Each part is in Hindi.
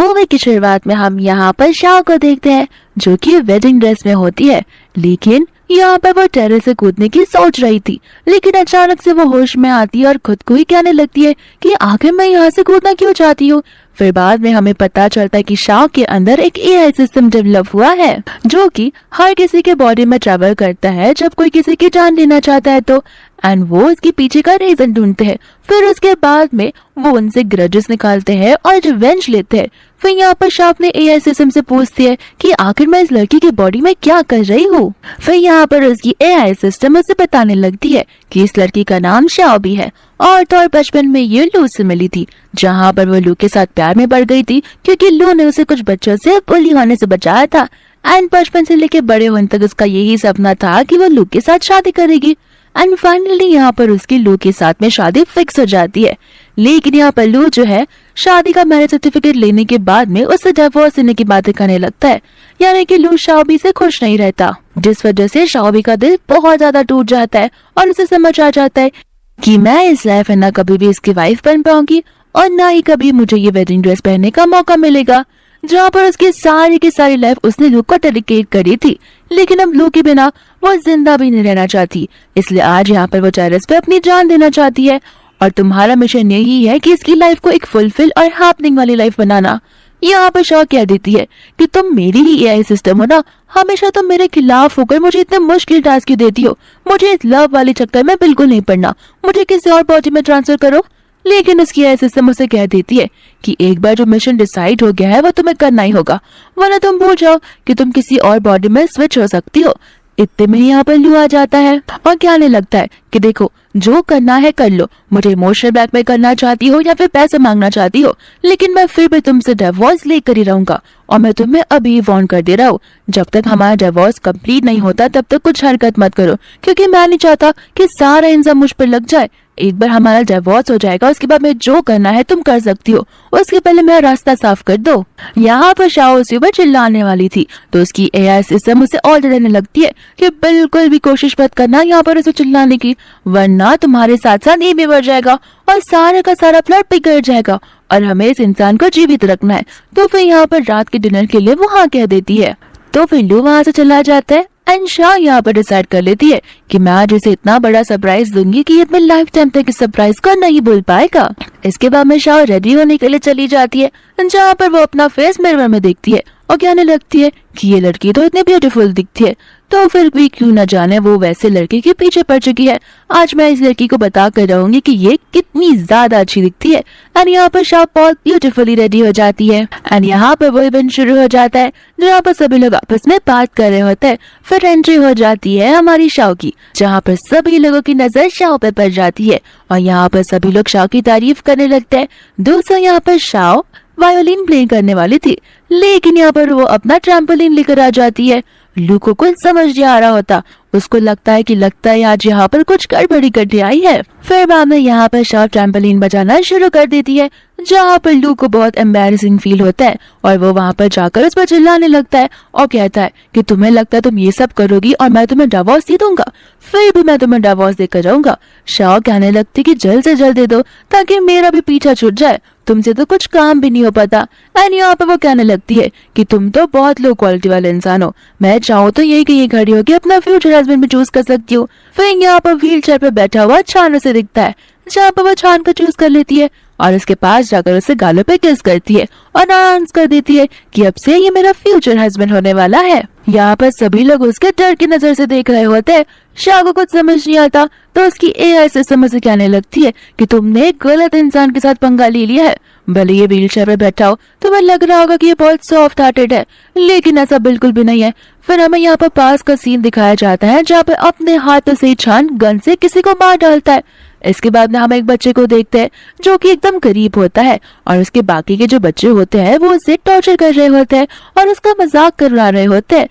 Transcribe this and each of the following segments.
मूवी की शुरुआत में हम यहाँ पर शाओ को देखते हैं जो कि वेडिंग ड्रेस में होती है, लेकिन यहाँ पर वो टेरेस से कूदने की सोच रही थी, लेकिन अचानक से वो होश में आती है और खुद को ही कहने लगती है कि आखिर मैं यहाँ से कूदना क्यों चाहती हूँ। फिर बाद में हमें पता चलता है कि शाओ के अंदर एक एआई सिस्टम डेवलप हुआ है जो कि हर किसी के बॉडी में ट्रेवल करता है जब कोई किसी की जान लेना चाहता है तो, एंड वो इसके पीछे का रीजन ढूंढते हैं। फिर उसके बाद में वो उनसे ग्रजेस निकालते हैं और रिवेंज लेते हैं। फिर यहाँ पर शाओ अपने एआई सिस्टम से पूछती है कि आखिर मैं इस लड़की की बॉडी में क्या कर रही हूँ। फिर यहाँ पर उसकी एआई सिस्टम उसे बताने लगती है कि इस लड़की का नाम शाओ भी है और तो और बचपन में ये लू से मिली थी, जहाँ पर वो लू के साथ प्यार में पड़ गई थी क्योंकि लू ने उसे कुछ बच्चों से बुली होने से बचाया था। एंड बचपन से लेके बड़े होने तक उसका यही सपना था कि वो लू के साथ शादी करेगी। एंड फाइनली यहाँ पर उसकी लू के साथ में शादी फिक्स हो जाती है, लेकिन यहाँ पर लू जो है शादी का मैरिज सर्टिफिकेट लेने के बाद में उससे डिवोर्स लेने की बातें करने लगता है, यानी कि लू शाओबी से खुश नहीं रहता, जिस वजह से शाओबी का दिल बहुत ज्यादा टूट जाता है और उसे समझ आ जाता है कि मैं इस लाइफ में ना कभी भी इसकी वाइफ बन पाऊंगी और ना ही कभी मुझे ये वेडिंग ड्रेस पहनने का मौका मिलेगा। जहाँ पर उसकी सारी की सारी लाइफ उसने लू को डेडिकेट करी थी, लेकिन अब लू के बिना वो जिंदा भी नहीं रहना चाहती, इसलिए आज यहाँ पर वो टेरेस पे अपनी जान देना चाहती है। और तुम्हारा मिशन यही है कि इसकी लाइफ को एक फुलफिल और हैपनिंग वाली लाइफ बनाना। यहाँ पर शॉ कह देती है कि तुम मेरी ही एआई सिस्टम हो ना, हमेशा तुम मेरे खिलाफ होकर मुझे इतने मुश्किल टास्क क्यों देती हो। मुझे इस लव वाले चक्कर में बिल्कुल नहीं पड़ना, मुझे किसी और बॉडी में ट्रांसफर करो। लेकिन उसकी एआई सिस्टम उसे कह देती है कि एक बार जो मिशन डिसाइड हो गया है वो तुम्हें करना ही होगा, वरना तुम भूल जाओ कि तुम किसी और बॉडी में स्विच हो सकती हो। इतने में ही यहाँ पर लू आ जाता है और कहने लगता है कि देखो जो करना है कर लो, मुझे इमोशनल ब्लैकमेल करना चाहती हो या फिर पैसे मांगना चाहती हो, लेकिन मैं फिर भी तुमसे डिवोर्स लेकर ही रहूंगा। और मैं तुम्हें अभी वार्न कर दे रहा हूँ, जब तक हमारा डिवोर्स कंप्लीट नहीं होता तब तक कुछ हरकत मत करो, क्योंकि मैं नहीं चाहता कि सारा इंसान मुझ पर लग जाए। एक बार हमारा डिवोर्स हो जाएगा उसके बाद मैं जो करना है तुम कर सकती हो, उसके पहले मेरा रास्ता साफ कर दो। यहाँ पर शाओ उसी पर चिल्लाने वाली थी तो उसकी एआई सिस्टम उसे और डराने लगती है कि बिल्कुल भी कोशिश मत करना यहाँ पर उसे चिल्लाने की, वरना तुम्हारे साथ साथ ये भी बढ़ जाएगा और सारा का सारा प्लॉट बिगड़ जाएगा और हमें इस इंसान को जीवित रखना है। तो फिर यहाँ पर रात के डिनर के लिए वो हाँ कह देती है। तो फिर लू वहाँ से चला जाता है एंड शाओ यहाँ पर डिसाइड कर लेती है कि मैं आज इसे इतना बड़ा सरप्राइज दूंगी कि ये अपने लाइफ टाइम तक इस सरप्राइज को नहीं भूल पाएगा। इसके बाद में शाओ रेडी होने के लिए चली जाती है, जहाँ पर वो अपना फेस मिरर में देखती है और कहने लगती है कि ये लड़की तो इतनी ब्यूटीफुल दिखती है, तो फिर भी क्यों न जाने वो वैसे लड़के के पीछे पड़ चुकी है। आज मैं इस लड़की को बता कर रहूंगी कि ये कितनी ज्यादा अच्छी दिखती है। एंड यहाँ पर शाओ बहुत ब्यूटीफुली रेडी हो जाती है एंड यहाँ पर वो इवेंट शुरू हो जाता है जहाँ पर सभी लोग आपस में बात कर रहे होते हैं। फिर एंट्री हो जाती है हमारी शाओ की, जहाँ पर सभी लोगों की नजर शाओ पे पड़ जाती है और यहाँ पर सभी लोग शाओ की तारीफ करने लगते हैं। दोस्तों यहाँ पर शाओ वायोलिन प्ले करने वाली थी, लेकिन यहाँ पर वो अपना ट्रैम्पोलिन लेकर आ जाती है। लू को कुछ समझ नहीं आ रहा होता, उसको लगता है आज यहाँ पर कुछ गड़बड़ी करने आई है। फिर बाद में यहाँ पर शाओ ट्रैम्पोलिन बजाना शुरू कर देती है, जहाँ पर लू को बहुत एम्बैरेसिंग फील होता है और वो वहाँ पर जाकर उस पर चिल्लाने लगता है और कहता है कि तुम्हें लगता है तुम ये सब करोगी और मैं तुम्हें डिवोर्स दे दूंगा, फिर भी मैं तुम्हें डिवोर्स देकर जाऊंगा। शाओ कहने लगती कि जल्द से जल्द दे दो ताकि मेरा भी पीछा छूट जाए, तुमसे तो कुछ काम भी नहीं हो पाता। एंड यहाँ पर वो कहने लगती है कि तुम तो बहुत लो क्वालिटी वाले इंसान हो, मैं चाहूँ तो यही कि ये खड़ी होकर अपना फ्यूचर हस्बैंड भी चूज कर सकती हूँ। फिर यहाँ पर व्हील चेयर पे बैठा हुआ छान उसे दिखता है, जहाँ पर वो छान को चूज कर लेती है और उसके पास जाकर उसे गालों पे किस करती है और अनाउंस कर देती है कि अब से ये मेरा फ्यूचर हस्बैंड होने वाला है। यहाँ पर सभी लोग उसके डर की नजर से देख रहे होते हैं। शाओ को कुछ समझ नहीं आता तो उसकी एआई सिस्टम उसे कहने लगती है कि तुमने एक गलत इंसान के साथ पंगा ले लिया है। भले ये व्हील चेयर पे बैठा हो तुम्हें लग रहा होगा कि ये बहुत सॉफ्ट हार्टेड है, लेकिन ऐसा बिल्कुल भी नहीं है। फिर हमें यहाँ पर पास का सीन दिखाया जाता है जहाँ पे अपने हाथों से छान गन से किसी को मार डालता है। इसके बाद में हम एक बच्चे को देखते हैं जो कि एकदम गरीब होता है और उसके बाकी के जो बच्चे होते हैं वो उसे टॉर्चर कर रहे होते हैं और उसका मजाक करवा रहे होते हैं।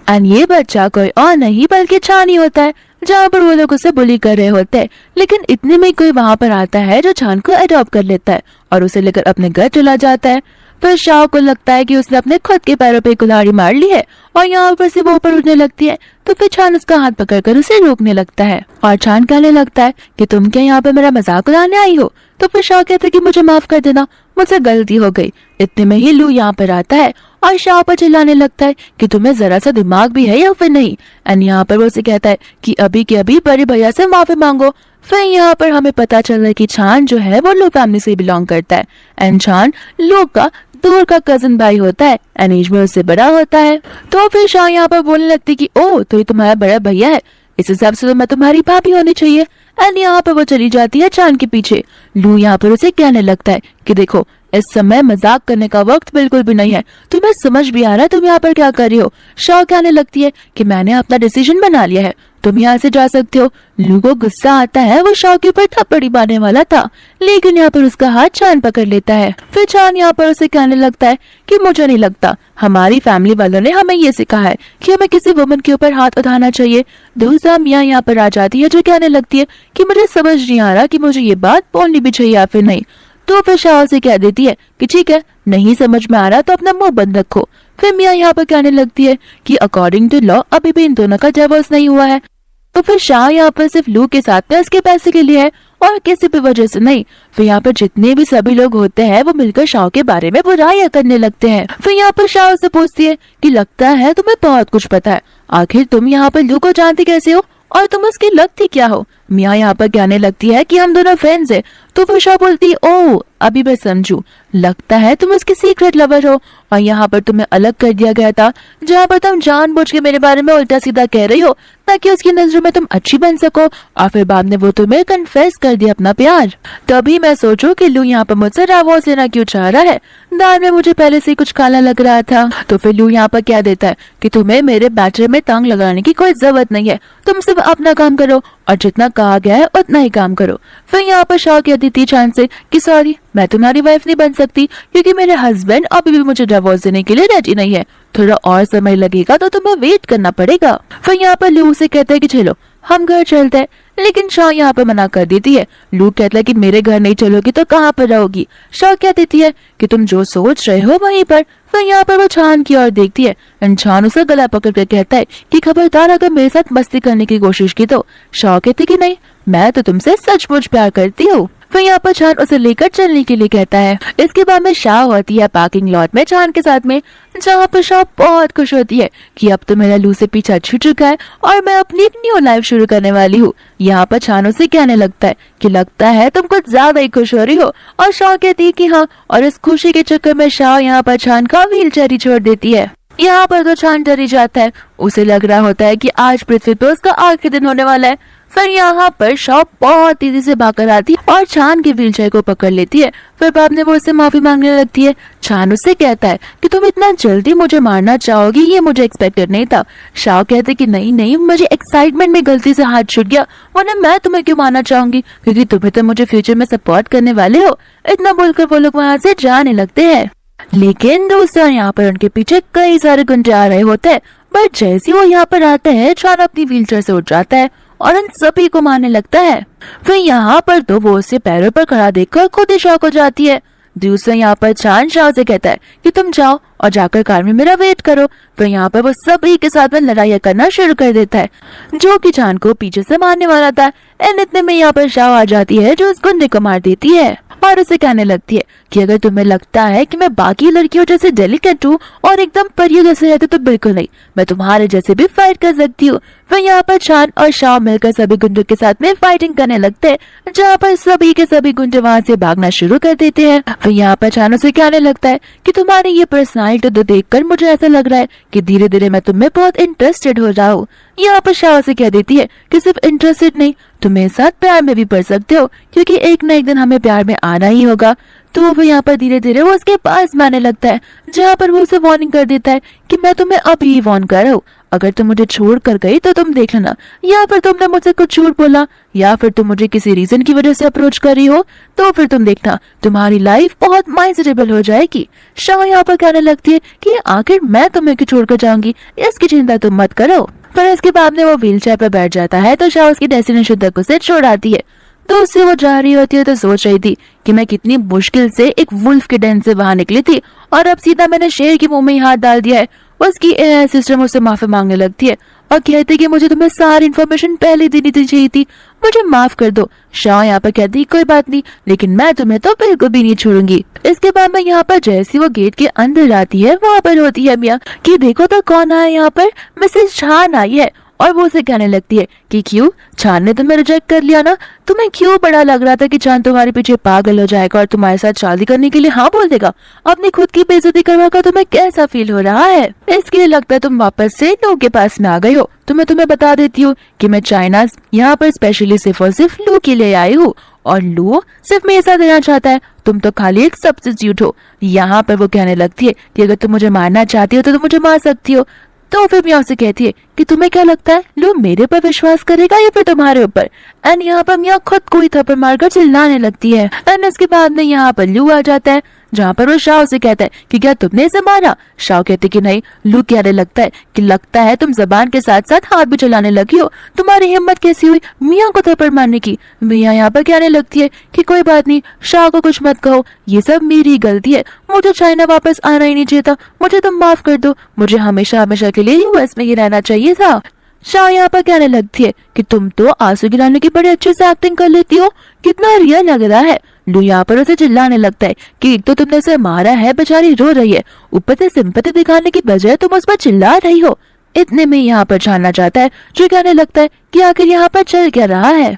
एंड ये बच्चा कोई और नहीं बल्कि छान ही होता है, जहाँ पर वो लोग उसे बुली कर रहे होते हैं। लेकिन इतने में कोई वहाँ पर आता है जो छान को अडॉप्ट कर लेता है और उसे लेकर अपने घर चला जाता है। फिर शाओ को लगता है कि उसने अपने खुद के पैरों पे कुल्हाड़ी मार ली है और यहाँ पर से वो ऊपर उठने लगती है, तो फिर छान उसका हाथ पकड़कर उसे रोकने लगता है और छान कहने लगता है कि तुम क्या यहाँ पे मेरा मजाक उड़ाने आई हो। तो फिर शाओ कहता है कि मुझे माफ कर देना, मुझसे गलती हो गई। इतने में ही लू यहाँ पर आता है और शाह पर चिल्लाने लगता है कि तुम्हें जरा सा दिमाग भी है या फिर नहीं। एंड यहाँ पर वो उसे कहता है कि अभी के अभी बड़े भैया से माफी मांगो। फिर यहाँ पर हमें पता चल रहा है कि चान जो है वो लू फैमिली से बिलोंग करता है। एंड चान लू का दूर का कजिन भाई होता है एंड एज में उससे बड़ा होता है। तो फिर शाह यहाँ पर बोलने लगती कि ओ तो ये तुम्हारा बड़ा भैया है, इस हिसाब से तो मैं तुम्हारी भाभी होनी चाहिए। एंड यहाँ पर वो चली जाती है चान के पीछे। लू यहाँ पर उसे कहने लगता है कि देखो इस समय मजाक करने का वक्त बिल्कुल भी नहीं है, तुम्हें समझ भी आ रहा है तुम यहाँ पर क्या कर रही हो। शाह कहने लगती है कि मैंने अपना डिसीजन बना लिया है, तुम यहाँ से जा सकते हो। लू को गुस्सा आता है, वो शाह के ऊपर थप्पड़ी मारने वाला था, लेकिन यहाँ पर उसका हाथ चान पकड़ लेता है। फिर चान यहाँ पर उसे कहने लगता है कि मुझे नहीं लगता, हमारी फैमिली वालों ने हमें ये सिखाया है कि हमें किसी वुमन के ऊपर हाथ उठाना चाहिए। दूसरा मियाँ यहाँ पर आ जाती है जो कहने लगती है कि मुझे समझ नहीं आ रहा कि मुझे ये बात बोलनी भी चाहिए या फिर नहीं। तो फिर शाह से कह देती है कि ठीक है, नहीं समझ में आ रहा तो अपना मुंह बंद रखो। फिर मियाँ यहाँ पर कहने लगती है कि अकॉर्डिंग टू लॉ अभी भी इन दोनों का डिवोर्स नहीं हुआ है। तो फिर शाह यहाँ पर सिर्फ लू के साथ में उसके पैसे के लिए है और किसी भी वजह से नहीं। फिर यहाँ पर जितने भी सभी लोग होते हैं वो मिलकर शाह के बारे में बुराइयां करने लगते हैं। फिर यहाँ पर शाह से पूछती है कि लगता है तुम्हें बहुत कुछ पता है, आखिर तुम यहाँ पर लू को जानती कैसे हो और तुम उसकी लगती क्या हो। मियाँ यहाँ पर कहने लगती है कि हम दोनों फ्रेंड्स हैं। तो फिर शाह बोलती है ओह अभी मैं समझू, लगता है तुम उसकी सीक्रेट लवर हो और यहाँ पर तुम्हें अलग कर दिया गया था, जहाँ पर तुम जानबूझ के मेरे बारे में उल्टा सीधा कह रही हो ताकि उसकी नजरों में तुम अच्छी बन सको, और फिर बाद में वो तुम्हें कन्फेस कर दिया अपना प्यार। तभी मैं सोचू कि लू यहाँ पर मुझसे डिवोर्स लेना क्यों चाह रहा है, दाल में मुझे पहले से कुछ काला लग रहा था। तो फिर लू यहाँ पर कह देता है कि तुम्हें मेरे बैटरे में टांग लगाने की कोई जरूरत नहीं है, तुम सिर्फ अपना काम करो और जितना कहा गया है उतना ही काम करो। फिर यहाँ पर शाह कहती थी चान से कि सॉरी मैं तुम्हारी वाइफ नहीं बन सकती क्योंकि मेरे हस्बैंड अभी भी मुझे डिवोर्स देने के लिए रेडी नहीं है, थोड़ा और समय लगेगा तो तुम्हें वेट करना पड़ेगा। फिर यहाँ पर लू से कहता है कि चलो हम घर चलते हैं, लेकिन शाह यहाँ पर मना कर देती है। लू कहता है कि मेरे घर नहीं चलोगी तो कहाँ पर रहोगी। शाह कह देती है कि तुम जो सोच रहे हो वहीं पर। फिर यहाँ पर वो चान की ओर देखती है, चान उसे गला पकड़ कर कहता है कि खबरदार अगर मेरे साथ मस्ती करने की कोशिश की तो। शाह कहती कि नहीं, मैं तो तुमसे सचमुच प्यार करती हूँ। फिर यहाँ पर चान उसे लेकर चलने के लिए कहता है। इसके बाद में शाह होती है पार्किंग लॉट में चान के साथ में, जहाँ पर शाह बहुत खुश होती है कि अब तो मेरा लू से पीछा छूट चुका है और मैं अपनी एक न्यू लाइफ शुरू करने वाली हूँ। यहाँ पर चान उसे कहने लगता है कि लगता है तुम कुछ ज्यादा ही खुश हो रही हो, और शाह कहती है कि हाँ, और इस खुशी के चक्कर में शाह यहाँ पर चान का व्हील चेयर छोड़ देती है। यहाँ पर तो चान डर ही जाता है, उसे लग रहा होता है कि आज पृथ्वी पर उसका आखिरी दिन होने वाला है। फिर यहाँ पर शाह बहुत तेजी से भागकर आती है और चान के व्हीलचेयर को पकड़ लेती है। फिर बाद में वो उससे माफी मांगने लगती है। चान उससे कहता है कि तुम इतना जल्दी मुझे मारना चाहोगी, ये मुझे एक्सपेक्टेड नहीं था। शाह कहते कि नहीं नहीं, मुझे एक्साइटमेंट में गलती से हाथ छूट गया, वरना मैं तुम्हें क्यों मारना चाहूंगी क्योंकि तुम्हें तो मुझे फ्यूचर में सपोर्ट करने वाले हो। इतना बोलकर वो लोग वहाँ से जाने लगते हैं। लेकिन दोस्तों यहाँ पर उनके पीछे कई सारे गुंडे आ रहे होते हैं, बट जैसे वो यहाँ पर आते हैं चान अपनी व्हीलचेयर से उठ जाता है और उन सभी को मारने लगता है। फिर यहाँ पर तो वो उसे पैरों पर खड़ा देखकर खुद ही शॉक हो जाती है। दूसरा यहाँ पर चान शाह से कहता है कि तुम जाओ और जाकर कार में मेरा वेट करो। फिर यहाँ पर वो सभी के साथ में लड़ाई करना शुरू कर देता है, जो कि चान को पीछे से मारने वाला था। इतने में यहाँ पर शाह आ जाती है जो उस गुंडे को मार देती है और उसे कहने लगती है कि अगर तुम्हें लगता है कि मैं बाकी लड़कियों जैसे डेलिकेट हूँ और एकदम परियों जैसे रहते तो बिल्कुल नहीं, मैं तुम्हारे जैसे भी फाइट कर सकती हूँ। फिर यहाँ पर चान और शाह मिलकर सभी गुंडों के साथ में फाइटिंग करने लगते हैं, जहाँ पर सभी के सभी गुंडे वहाँ से भागना शुरू कर देते हैं। फिर यहाँ पर चान उसे कहने लगता है कि तुम्हारी ये पर्सनालिटी तो देखकर मुझे ऐसा लग रहा है कि धीरे धीरे मैं तुम्हें बहुत इंटरेस्टेड हो रहा हूँ। यहाँ पर शाह से कह देती है कि सिर्फ इंटरेस्टेड नहीं, तुम मेरे साथ प्यार में भी पड़ सकते हो क्योंकि एक न एक दिन हमें प्यार में आना ही होगा। तो वो यहाँ पर धीरे धीरे वो उसके पास में आने लगता है, जहाँ पर वो उसे वार्निंग कर देता है कि मैं तुम्हें अभी ही वार्न कर रहा हूँ, अगर तुम मुझे छोड़ कर गई तो तुम देख लेना, या फिर तुमने मुझसे कुछ झूठ बोला या फिर तुम मुझे किसी रीजन की वजह से अप्रोच कर रही हो तो फिर तुम देखना तुम्हारी लाइफ बहुत माइजरेबल हो जाएगी। शाह यहाँ पर कहने लगती है कि आखिर मैं तुम्हें क्यों छोड़कर जाऊंगी, इसकी चिंता तुम मत करो। पर इसके बाद में वो व्हीलचेयर पर बैठ जाता है तो शाह उसकी डेस्टिनेशन तक उसे छोड़ आती है। तो उससे वो जा रही होती है तो सोच रही थी कि मैं कितनी मुश्किल से एक वुल्फ के डेन से बाहर निकली थी और अब सीधा मैंने शेर के मुंह में ही हाथ डाल दिया है। उसकी एआई सिस्टम उससे माफी मांगने लगती है और कहते कि मुझे तुम्हें सारी इन्फॉर्मेशन पहले देनी चाहिए थी, मुझे माफ कर दो। शाह यहाँ पर कहती कोई बात नहीं, लेकिन मैं तुम्हें तो बिल्कुल भी नहीं छोड़ूंगी। इसके बाद में यहाँ पर जैसी वो गेट के अंदर जाती है, वहाँ पर होती है मिया कि देखो तो कौन आया यहाँ पर, मिसेस छान आई है। और वो उसे कहने लगती है कि क्यों, छान ने तुम्हें रिजेक्ट कर लिया ना, तुम्हें क्यों बड़ा लग रहा था कि चांद तुम्हारे पीछे पागल हो जाएगा और तुम्हारे साथ शादी करने के लिए हाँ बोल देगा। अपनी खुद की बेइज्जती करवाकर तुम्हें कैसा फील हो रहा है? इसके लिए लगता है तुम वापस से लू के पास में आ गई हो। तुम्हें बता देती हूँ कि मैं चाइना यहाँ पर स्पेशली सिर्फ और सिर्फ लू के लिए आई हूँ, और लू सिर्फ मेरे साथ रहना चाहता है, तुम तो खाली एक सब्स्टिट्यूट हो। यहाँ पर वो कहने लगती है कि अगर तुम मुझे मारना चाहती हो तो तुम मुझे मार सकती हो। तो फिर मिया से कहती है कि तुम्हें क्या लगता है लू मेरे पर विश्वास करेगा या फिर तुम्हारे ऊपर? एंड यहाँ पर मिया खुद को ही थप्पड़ मारकर चिल्लाने लगती है। एंड इसके बाद में यहाँ पर लू आ जाता है, जहाँ पर वो शाह से कहता है कि क्या तुमने इसे मारा? शाह कहते कि नहीं। लू कहने लगता है तुम जबान के साथ साथ हाथ भी चलाने लगी हो, तुम्हारी हिम्मत कैसी हुई मियाँ को थप्पड़ मारने की? मियाँ यहाँ पर कहने लगती है कि कोई बात नहीं, शाह को कुछ मत कहो, ये सब मेरी गलती है, मुझे चाइना वापस आना ही नहीं चाहिए था, मुझे तुम माफ कर दो, मुझे हमेशा हमेशा के लिए यूएस में ही रहना चाहिए था। शाह यहाँ पर कहने लगती है कि तुम तो आंसू गिराने की बड़े अच्छे से एक्टिंग कर लेती हो, कितना रियल लग रहा है। लू यहाँ पर उसे चिल्लाने लगता है कि एक तो तुमने उसे मारा है, बेचारी रो रही है, ऊपर से सिंपैथी दिखाने की बजाय तुम उस पर चिल्ला रही हो। इतने में यहाँ पर जानना चाहता है, जो कहने लगता है कि आखिर यहाँ पर चल क्या रहा है।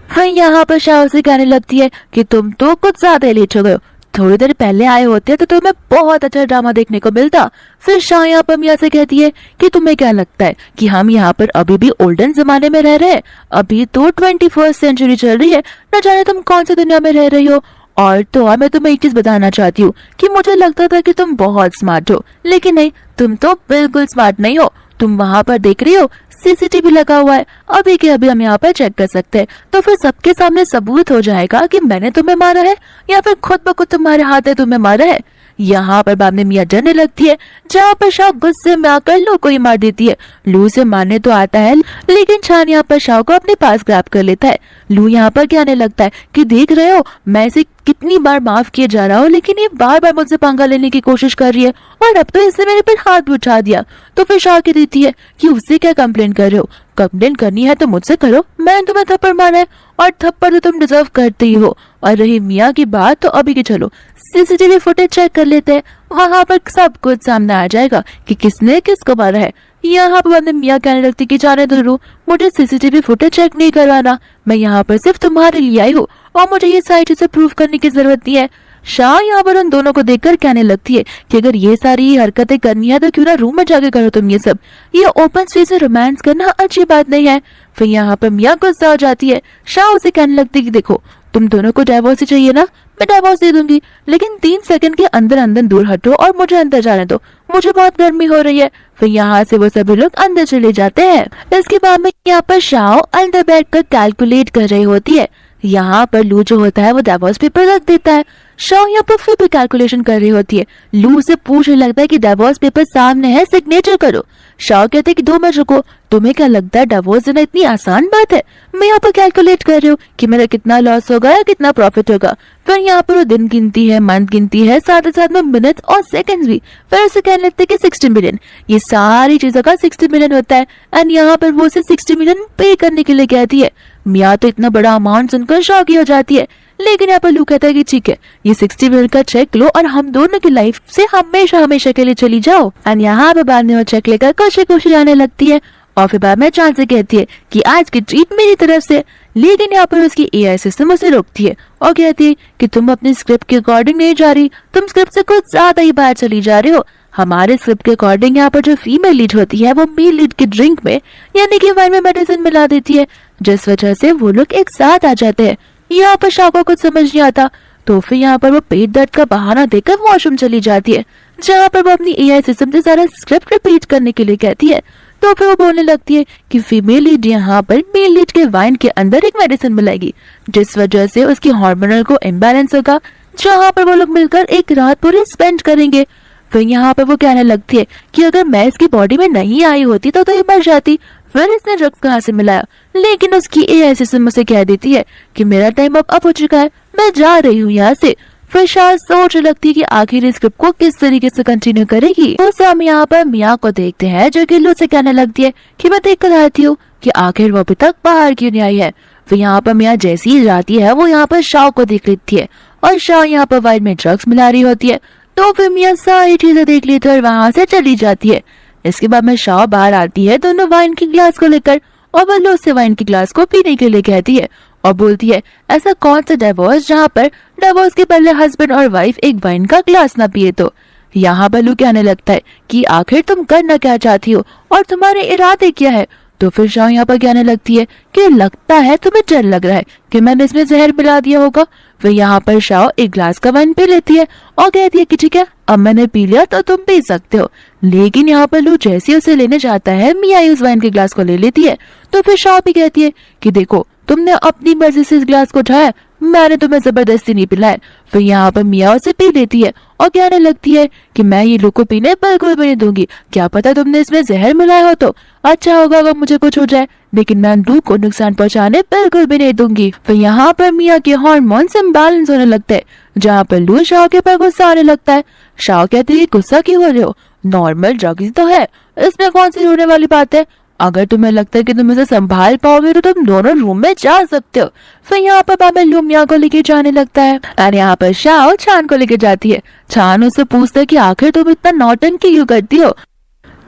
हाँ, यहाँ पर शाह उसे कहने लगती है कि तुम तो कुछ ज्यादा लेट हो गए हो, थोड़ी देर पहले आए होते तो तुम्हें बहुत अच्छा ड्रामा देखने को मिलता। फिर शाह यहाँ पर मिया से कहती है कि तुम्हें क्या लगता है कि हम यहाँ पर अभी भी ओल्डन जमाने में रह रहे हैं? अभी तो 21st सेंचुरी चल रही है, न जाने तुम कौन सी दुनिया में रह रही हो। और तो और मैं तुम्हें एक चीज बताना चाहती हूँ कि मुझे लगता था कि तुम बहुत स्मार्ट हो, लेकिन नहीं, तुम तो बिल्कुल स्मार्ट नहीं हो। तुम वहाँ पर देख रही हो सीसीटीवी लगा हुआ है, अभी के अभी हम यहाँ पर चेक कर सकते हैं, तो फिर सबके सामने सबूत हो जाएगा कि मैंने तुम्हें मारा है या फिर खुद ब खुद तुम्हारे हाथ है तुम्हें मारा है। यहाँ पर बाद में मियाँ डरने लगती है, जहाँ पर शाह गुस्से में आकर लू को ही मार देती है। लू से मारने तो आता है, लेकिन छान यहाँ पर शाह को अपने पास ग्रैब कर लेता है। लू यहाँ पर कहने लगता है कि देख रहे हो, मैं इसे कितनी बार माफ किए जा रहा हूँ, लेकिन ये बार बार मुझसे पंगा लेने की कोशिश कर रही है, और अब तो इसने मेरे पर हाथ भी उठा दिया। तो फिर शाह कह देती है कि उससे क्या कंप्लेन कर रहे हो? कंप्लेन करनी है तो मुझसे करो, मैंने तुम्हें थप्पड़ मारा है और थप्पड़ तो तुम डिजर्व करते ही हो। और रही मियाँ की बात, तो अभी की चलो सीसीटीवी फुटेज चेक कर लेते हैं, वहाँ पर सब कुछ सामने आ जाएगा कि किसने किसको मारा है। यहाँ पर बाद में मियाँ कहने लगती कि जाने दो रू, मुझे सीसीटीवी फुटेज चेक नहीं करवाना, मैं यहाँ पर सिर्फ तुम्हारे लिए आई हूँ और मुझे ये सारी चीजें प्रूव करने की जरूरत नहीं है। शाह यहाँ पर उन दोनों को देखकर कहने लगती है कि अगर ये सारी हरकतें करनी है तो क्यों ना रूम में जाके करो तुम ये सब, ये ओपन स्पेस में रोमांस करना अच्छी बात नहीं है। फिर यहाँ पर मियाँ गुस्सा हो जाती है, शाह उसे कहने लगती है कि देखो तुम दोनों को डाइवोर्स ही चाहिए ना, मैं डाइवोर्स दे दूंगी, लेकिन 3 सेकंड के अंदर अंदर दूर हटो और मुझे अंदर जाने दो, मुझे बहुत गर्मी हो रही है। फिर यहाँ से वो सभी लोग अंदर चले जाते हैं। इसके बाद में यहाँ पर शाह अंदर बैठकर कैलकुलेट कर रही होती है। यहाँ पर लू जो होता है वो डाइवोर्स पेपर रख देता है। शाह यहाँ पर फिर भी कैलकुलेशन कर रही होती है। लू से पूछने लगता है कि डाइवोर्स पेपर सामने है, सिग्नेचर करो। शाह कहते हैं कि 2 मिनट रुको, तुम्हें क्या लगता है डिवोर्स देना इतनी आसान बात है? मैं यहाँ पर कैलकुलेट कर रही हूँ कि मेरा कितना लॉस होगा या कितना प्रॉफिट होगा। फिर यहाँ पर वो दिन गिनती है, मंथ गिनती है, साथ ही साथ में मिनट और सेकंड्स भी। फिर उसे कहने लगते हैं कि 60 मिलियन, ये सारी चीजों का 60 मिलियन होता है। एंड यहाँ पर वो उसे 60 मिलियन पे करने के लिए कहती है। मियाँ तो इतना बड़ा अमाउंट सुनकर शॉक ही हो जाती है, लेकिन यहाँ पर लू कहता है कि ठीक है, ये 60 मिलियन का चेक लो और हम दोनों की लाइफ से हमेशा हमेशा के लिए चली जाओ। एंड यहाँ पर बाद में वो चेक लेकर खुशी खुशी जाने लगती है। और फिर बाद में चांद से कहती है कि आज की ट्रीट मेरी तरफ से, लेकिन यहाँ पर उसकी एआई सिस्टम उसे रोकती है और कहती है कि तुम अपनी स्क्रिप्ट के अकॉर्डिंग नहीं जा रही, तुम स्क्रिप्ट से कुछ ज्यादा ही बाहर चली जा रहे हो। हमारे स्क्रिप्ट के अकॉर्डिंग यहाँ पर जो फीमेल लीड होती है वो मेल लीड की ड्रिंक में यानी कि वाइन में मेडिसिन मिला देती है, जिस वजह से वो लोग एक साथ आ जाते हैं। यहाँ पर शाह को कुछ समझ नहीं आता, तो फिर यहाँ पर वो पेट दर्द का बहाना देकर वॉशरूम चली जाती है, जहाँ पर वो अपनी एआई सिस्टम से सारा स्क्रिप्ट रिपीट करने के लिए कहती है। तो फिर वो बोलने लगती है कि फीमेल लीड यहाँ पर मेल लीड के वाइन के अंदर एक मेडिसिन मिलाएगी, जिस वजह से उसकी हार्मोनल को इम्बैलेंस होगा, जहाँ पर वो लोग मिलकर एक रात पूरी स्पेंड करेंगे। फिर यहाँ पर वो कहने लगती है कि अगर मैं इसकी बॉडी में नहीं आई होती तो ये मर जाती, फिर इसने ड्रग्स कहाँ से मिलाया। लेकिन उसकी एआई सिस्टम उसे कह देती है कि मेरा टाइम अब हो चुका है, मैं जा रही हूँ यहाँ से। फिर शाह सोच लगती है कि आखिर इस स्क्रिप्ट को किस तरीके से कंटिन्यू करेगी। उस हम यहाँ पर मिया को देखते हैं जो कि लू से कहने लगती है कि मैं देख कर आती हूँ कि आखिर वो अभी तक बाहर क्यों नहीं आई है। फिर यहाँ पर मिया जैसी ही जाती है वो यहाँ पर शाह को देख लेती है और शाह यहाँ पर वाइन में ड्रग्स मिला रही होती है। तो फिर मिया सारी चीजें देख लेती है और वहां से चली जाती है। इसके बाद में शाह बाहर आती है दोनों वाइन की ग्लास को लेकर और वो लू से वाइन की ग्लास को पीने के लिए कहती है और बोलती है ऐसा कौन सा डिवोर्स जहाँ पर डिवोर्स के पहले हस्बैंड और वाइफ एक वाइन का ग्लास ना पिए। तो यहाँ पर लू कहने लगता है कि आखिर तुम करना क्या चाहती हो और तुम्हारे इरादे क्या है। तो फिर शाह यहाँ पर कहने लगती है कि लगता है तुम्हें डर लग रहा है कि मैंने इसमें जहर मिला दिया होगा। फिर यहाँ पर शाह एक ग्लास का वाइन पी लेती है और कहती है कि ठीक है अब मैंने पी लिया तो तुम पी सकते हो। लेकिन यहाँ पर लू जैसे उसे लेने जाता है मिया उस वाइन के ग्लास को ले लेती है। तो फिर शाह भी कहती है कि देखो तुमने अपनी मर्जी से इस ग्लास को उठाया, मैंने तुम्हें जबरदस्ती नहीं पिलाया। फिर यहाँ पर मिया उसे पी लेती है और कहने लगती है कि मैं ये लू को पीने बिल्कुल भी नहीं दूंगी, क्या पता तुमने इसमें जहर मिलाया हो तो अच्छा होगा अगर मुझे कुछ हो जाए, लेकिन मैं लू को नुकसान पहुंचाने बिल्कुल भी नहीं दूंगी। फिर यहाँ पर मिया के हार्मोन्स इम्बैलेंस होने लगते हैं जहाँ पर लू शाह के पर गुस्सा आने लगता है। शाह कहती है गुस्सा क्यों हो रहे हो, नॉर्मल ड्रग्स तो है, इसमें कौन सी होने वाली बात है, अगर तुम्हें लगता है कि तुम इसे संभाल पाओगे तो तुम दोनों रूम में जा सकते हो। फिर यहाँ पर बाबा लू मिया को लेके जाने लगता है और यहाँ पर शाह छान को लेके जाती है। छान उससे पूछता है कि आखिर तुम इतना नौटंकी क्यों करती हो।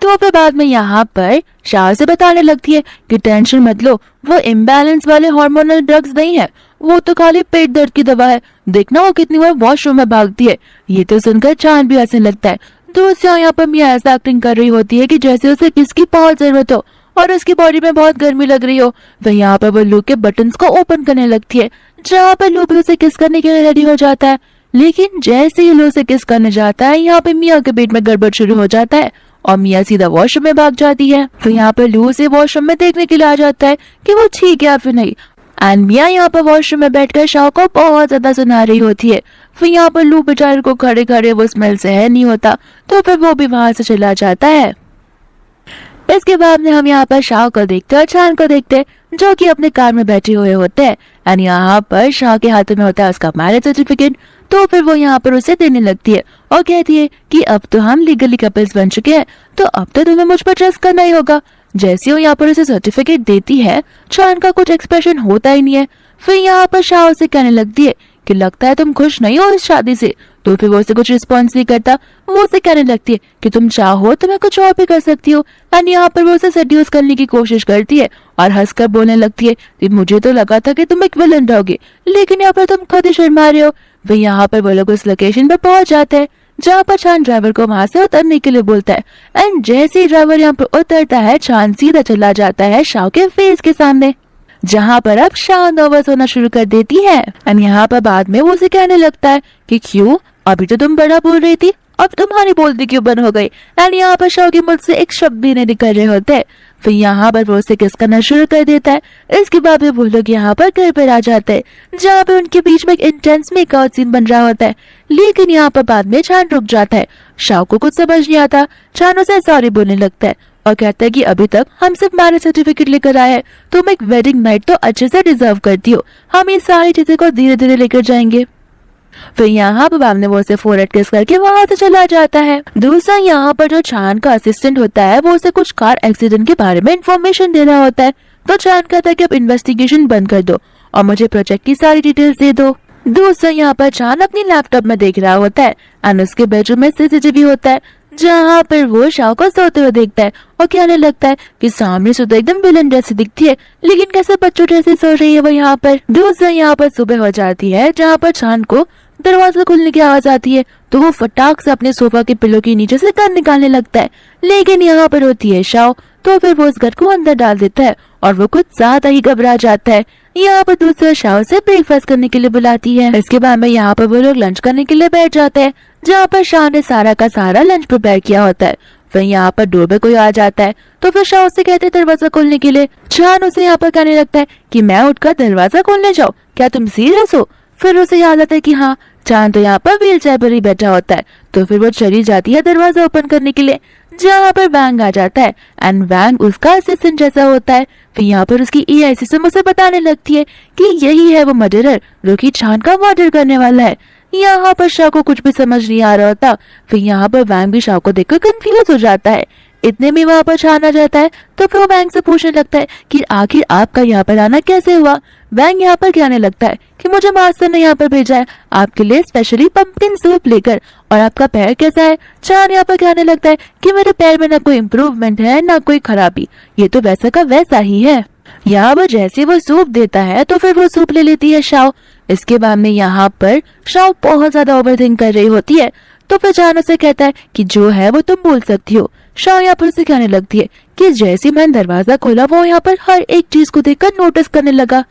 तो फिर बाद में यहाँ पर शाह से बताने लगती है कि टेंशन मत लो, वो इम्बैलेंस वाले हार्मोनल ड्रग्स नहीं है, वो तो खाली पेट दर्द की दवा है, देखना वो कितनी बार वॉशरूम में भागती है। ये तो सुनकर चांद भी हंसने लगता है। तो यहाँ पर मिया ऐसा एक्टिंग कर रही होती है कि जैसे उसे किसकी बहुत जरूरत हो और उसकी बॉडी में बहुत गर्मी लग रही हो। वह यहाँ पर वो लू के बटन्स को ओपन करने लगती है जहाँ पर लू भी उसे किस करने के लिए रेडी हो जाता है। लेकिन जैसे ही लू से किस करने जाता है यहाँ पे मिया के पेट में गड़बड़ शुरू हो जाता है और मिया सीधा वॉशरूम में भाग जाती है। फिर यहाँ पर लू से वॉशरूम में देखने के लिए आ जाता है कि वो ठीक है या फिर नहीं। एंड मिया यहाँ पर वॉशरूम में बैठकर शाह को बहुत ज्यादा सुना रही होती है। फिर यहाँ पर लू बेचारे को खड़े खड़े वो स्मेल सहन नहीं होता तो फिर वो भी वहां से चला जाता है। इसके बाद में हम यहाँ पर शाह को देखते हैं और छान को देखते हैं जो कि अपने कार में बैठे हुए होते हैं एंड यहाँ पर शाह के हाथों में होता है उसका मैरिज सर्टिफिकेट। तो फिर वो यहाँ पर उसे देने लगती है और कहती है कि अब तो हम लीगली कपल्स बन चुके हैं तो अब तो तुम्हें मुझ पर ट्रस्ट करना ही होगा। जैसे वो यहाँ पर उसे सर्टिफिकेट देती है छान का कुछ एक्सप्रेशन होता ही नहीं है। फिर यहाँ पर शाह उसे कहने लगती है कि लगता है तुम खुश नहीं हो इस शादी से। तो फिर वो उसे कुछ रिस्पॉन्स नहीं करता। वो उसे कहने लगती है कि तुम चाहो तो मैं कुछ और भी कर सकती हो एंड यहाँ पर वो उसे सेड्यूस करने की कोशिश करती है और हंसकर बोलने लगती है कि मुझे तो लगा था कि तुम एक विलन रहोगे लेकिन यहाँ पर तुम खुद ही शर्मा रहे हो। फिर यहाँ पर वो लोग उस लोकेशन पर पहुंच जाते हैं जहाँ पर चांद ड्राइवर को वहां से उतरने के लिए बोलता है एंड जैसे ही ड्राइवर यहाँ पर उतरता है चांद सीधा चला जाता है शाह के फेस के सामने जहाँ पर अब शाह नर्वस होना शुरू कर देती है एंड यहाँ पर बाद में वो उसे कहने लगता है कि क्यों अभी तो तुम बड़ा बोल रही थी अब तुम्हारी बोलती क्यों बंद हो गई। एंड यहाँ पर शाह के मुझ से एक शब्द भी नहीं निकल रहे होते। फिर यहाँ पर वो उसे किस करना शुरू कर देता है। इसके बाद में वो लोग यहाँ पर घर पर आ जाते हैं जहाँ पे उनके बीच में एक इंटेंस मेकआउट सीन बन रहा होता है। लेकिन यहाँ पर बाद में चांद रुक जाता है। शाह को कुछ समझ नहीं आता। चांद उसे सॉरी बोलने लगता है और कहता है कि अभी तक हम सिर्फ मैरिज सर्टिफिकेट लेकर आए हैं, तुम एक वेडिंग नाइट तो अच्छे से डिजर्व करती हो, हम ये सारी चीजें को धीरे धीरे लेकर जाएंगे। फिर यहाँ पर बाब ने वो उसे फोरहेड किस करके वहां से चला जाता है। दूसरा यहाँ पर जो चांद का असिस्टेंट होता है वो उसे कुछ कार एक्सीडेंट के बारे में इंफॉर्मेशन दे रहा होता है। तो चांद कहता है कि अब इन्वेस्टिगेशन बंद कर दो और मुझे प्रोजेक्ट की सारी डिटेल्स दे दो। दूसरा यहाँ पर चांद अपनी लैपटॉप में देख रहा होता है एंड उसके बेडरूम में सीसीटीवी होता है जहाँ पर वो शाह को सोते हुए देखता है और कहने लगता है कि सामने से तो एकदम विलन जैसी दिखती है लेकिन कैसे बच्चों जैसे सो रही है वो यहाँ पर। दूसरा यहाँ पर सुबह हो जाती है जहाँ पर चांद को दरवाजा खुलने की आवाज आती है तो वो फटाक से अपने सोफा के पिलो के नीचे से घर निकालने लगता है। लेकिन यहाँ पर होती है शाह तो फिर वो उस घर को अंदर डाल देता है और वो कुछ ज्यादा ही घबरा जाता है। यहाँ पर दूसरा शाह से ब्रेकफास्ट करने के लिए बुलाती है। इसके बाद में यहाँ पर वो लोग लंच करने के लिए बैठ जाते हैं जहाँ पर शाह ने सारा का सारा लंच प्रिपेयर किया होता है। फिर यहाँ पर डोर पे कोई आ जाता है तो फिर शाह उससे कहते हैं दरवाजा खोलने के लिए। चांद उसे यहाँ पर कहने लगता है कि मैं उठकर दरवाजा खोलने जाऊँ, क्या तुम सीरियस हो। फिर उसे याद आता है कि हाँ चांद तो यहाँ पर व्हील चेयर पर ही बैठा होता है। तो फिर वो चली जाती है दरवाजा ओपन करने के लिए जहाँ पर वैंग आ जाता है एंड वैंग उसका असिस्टेंट जैसा होता है। फिर यहाँ पर उसकी एआई सिस्टम उसे बताने लगती है कि यही है वो मर्डरर जो कि चांद का मर्डर करने वाला है। यहाँ पर शाह को कुछ भी समझ नहीं आ रहा होता। फिर यहाँ पर वैंग भी शाह को देखकर कंफ्यूज हो जाता है। इतने में वहाँ पर छाना जाता है तो फिर वो वैंग से पूछने लगता है कि आखिर आपका यहाँ पर आना कैसे हुआ। वैंग यहाँ पर कहने लगता है कि मुझे मास्टर ने यहाँ पर भेजा है आपके लिए स्पेशली पंपकिन सूप लेकर, और आपका पैर कैसा है। चान यहाँ पर कहने लगता है कि मेरे पैर में ना कोई इम्प्रूवमेंट है ना कोई खराबी, ये तो वैसा का वैसा ही है। यहाँ पर जैसे वो सूप देता है तो फिर वो सूप ले लेती है शाओ। इसके बाद में यहाँ पर शाओ बहुत ज्यादा ओवरथिंक कर रही होती है, तो फिर चान उसे कहता है कि जो है वो तुम बोल सकती हो। शाओ यहाँ पर उसे कहने लगती है कि जैसे मैंने दरवाजा खोला वो यहाँ पर हर एक चीज को देखकर नोटिस करने लगा।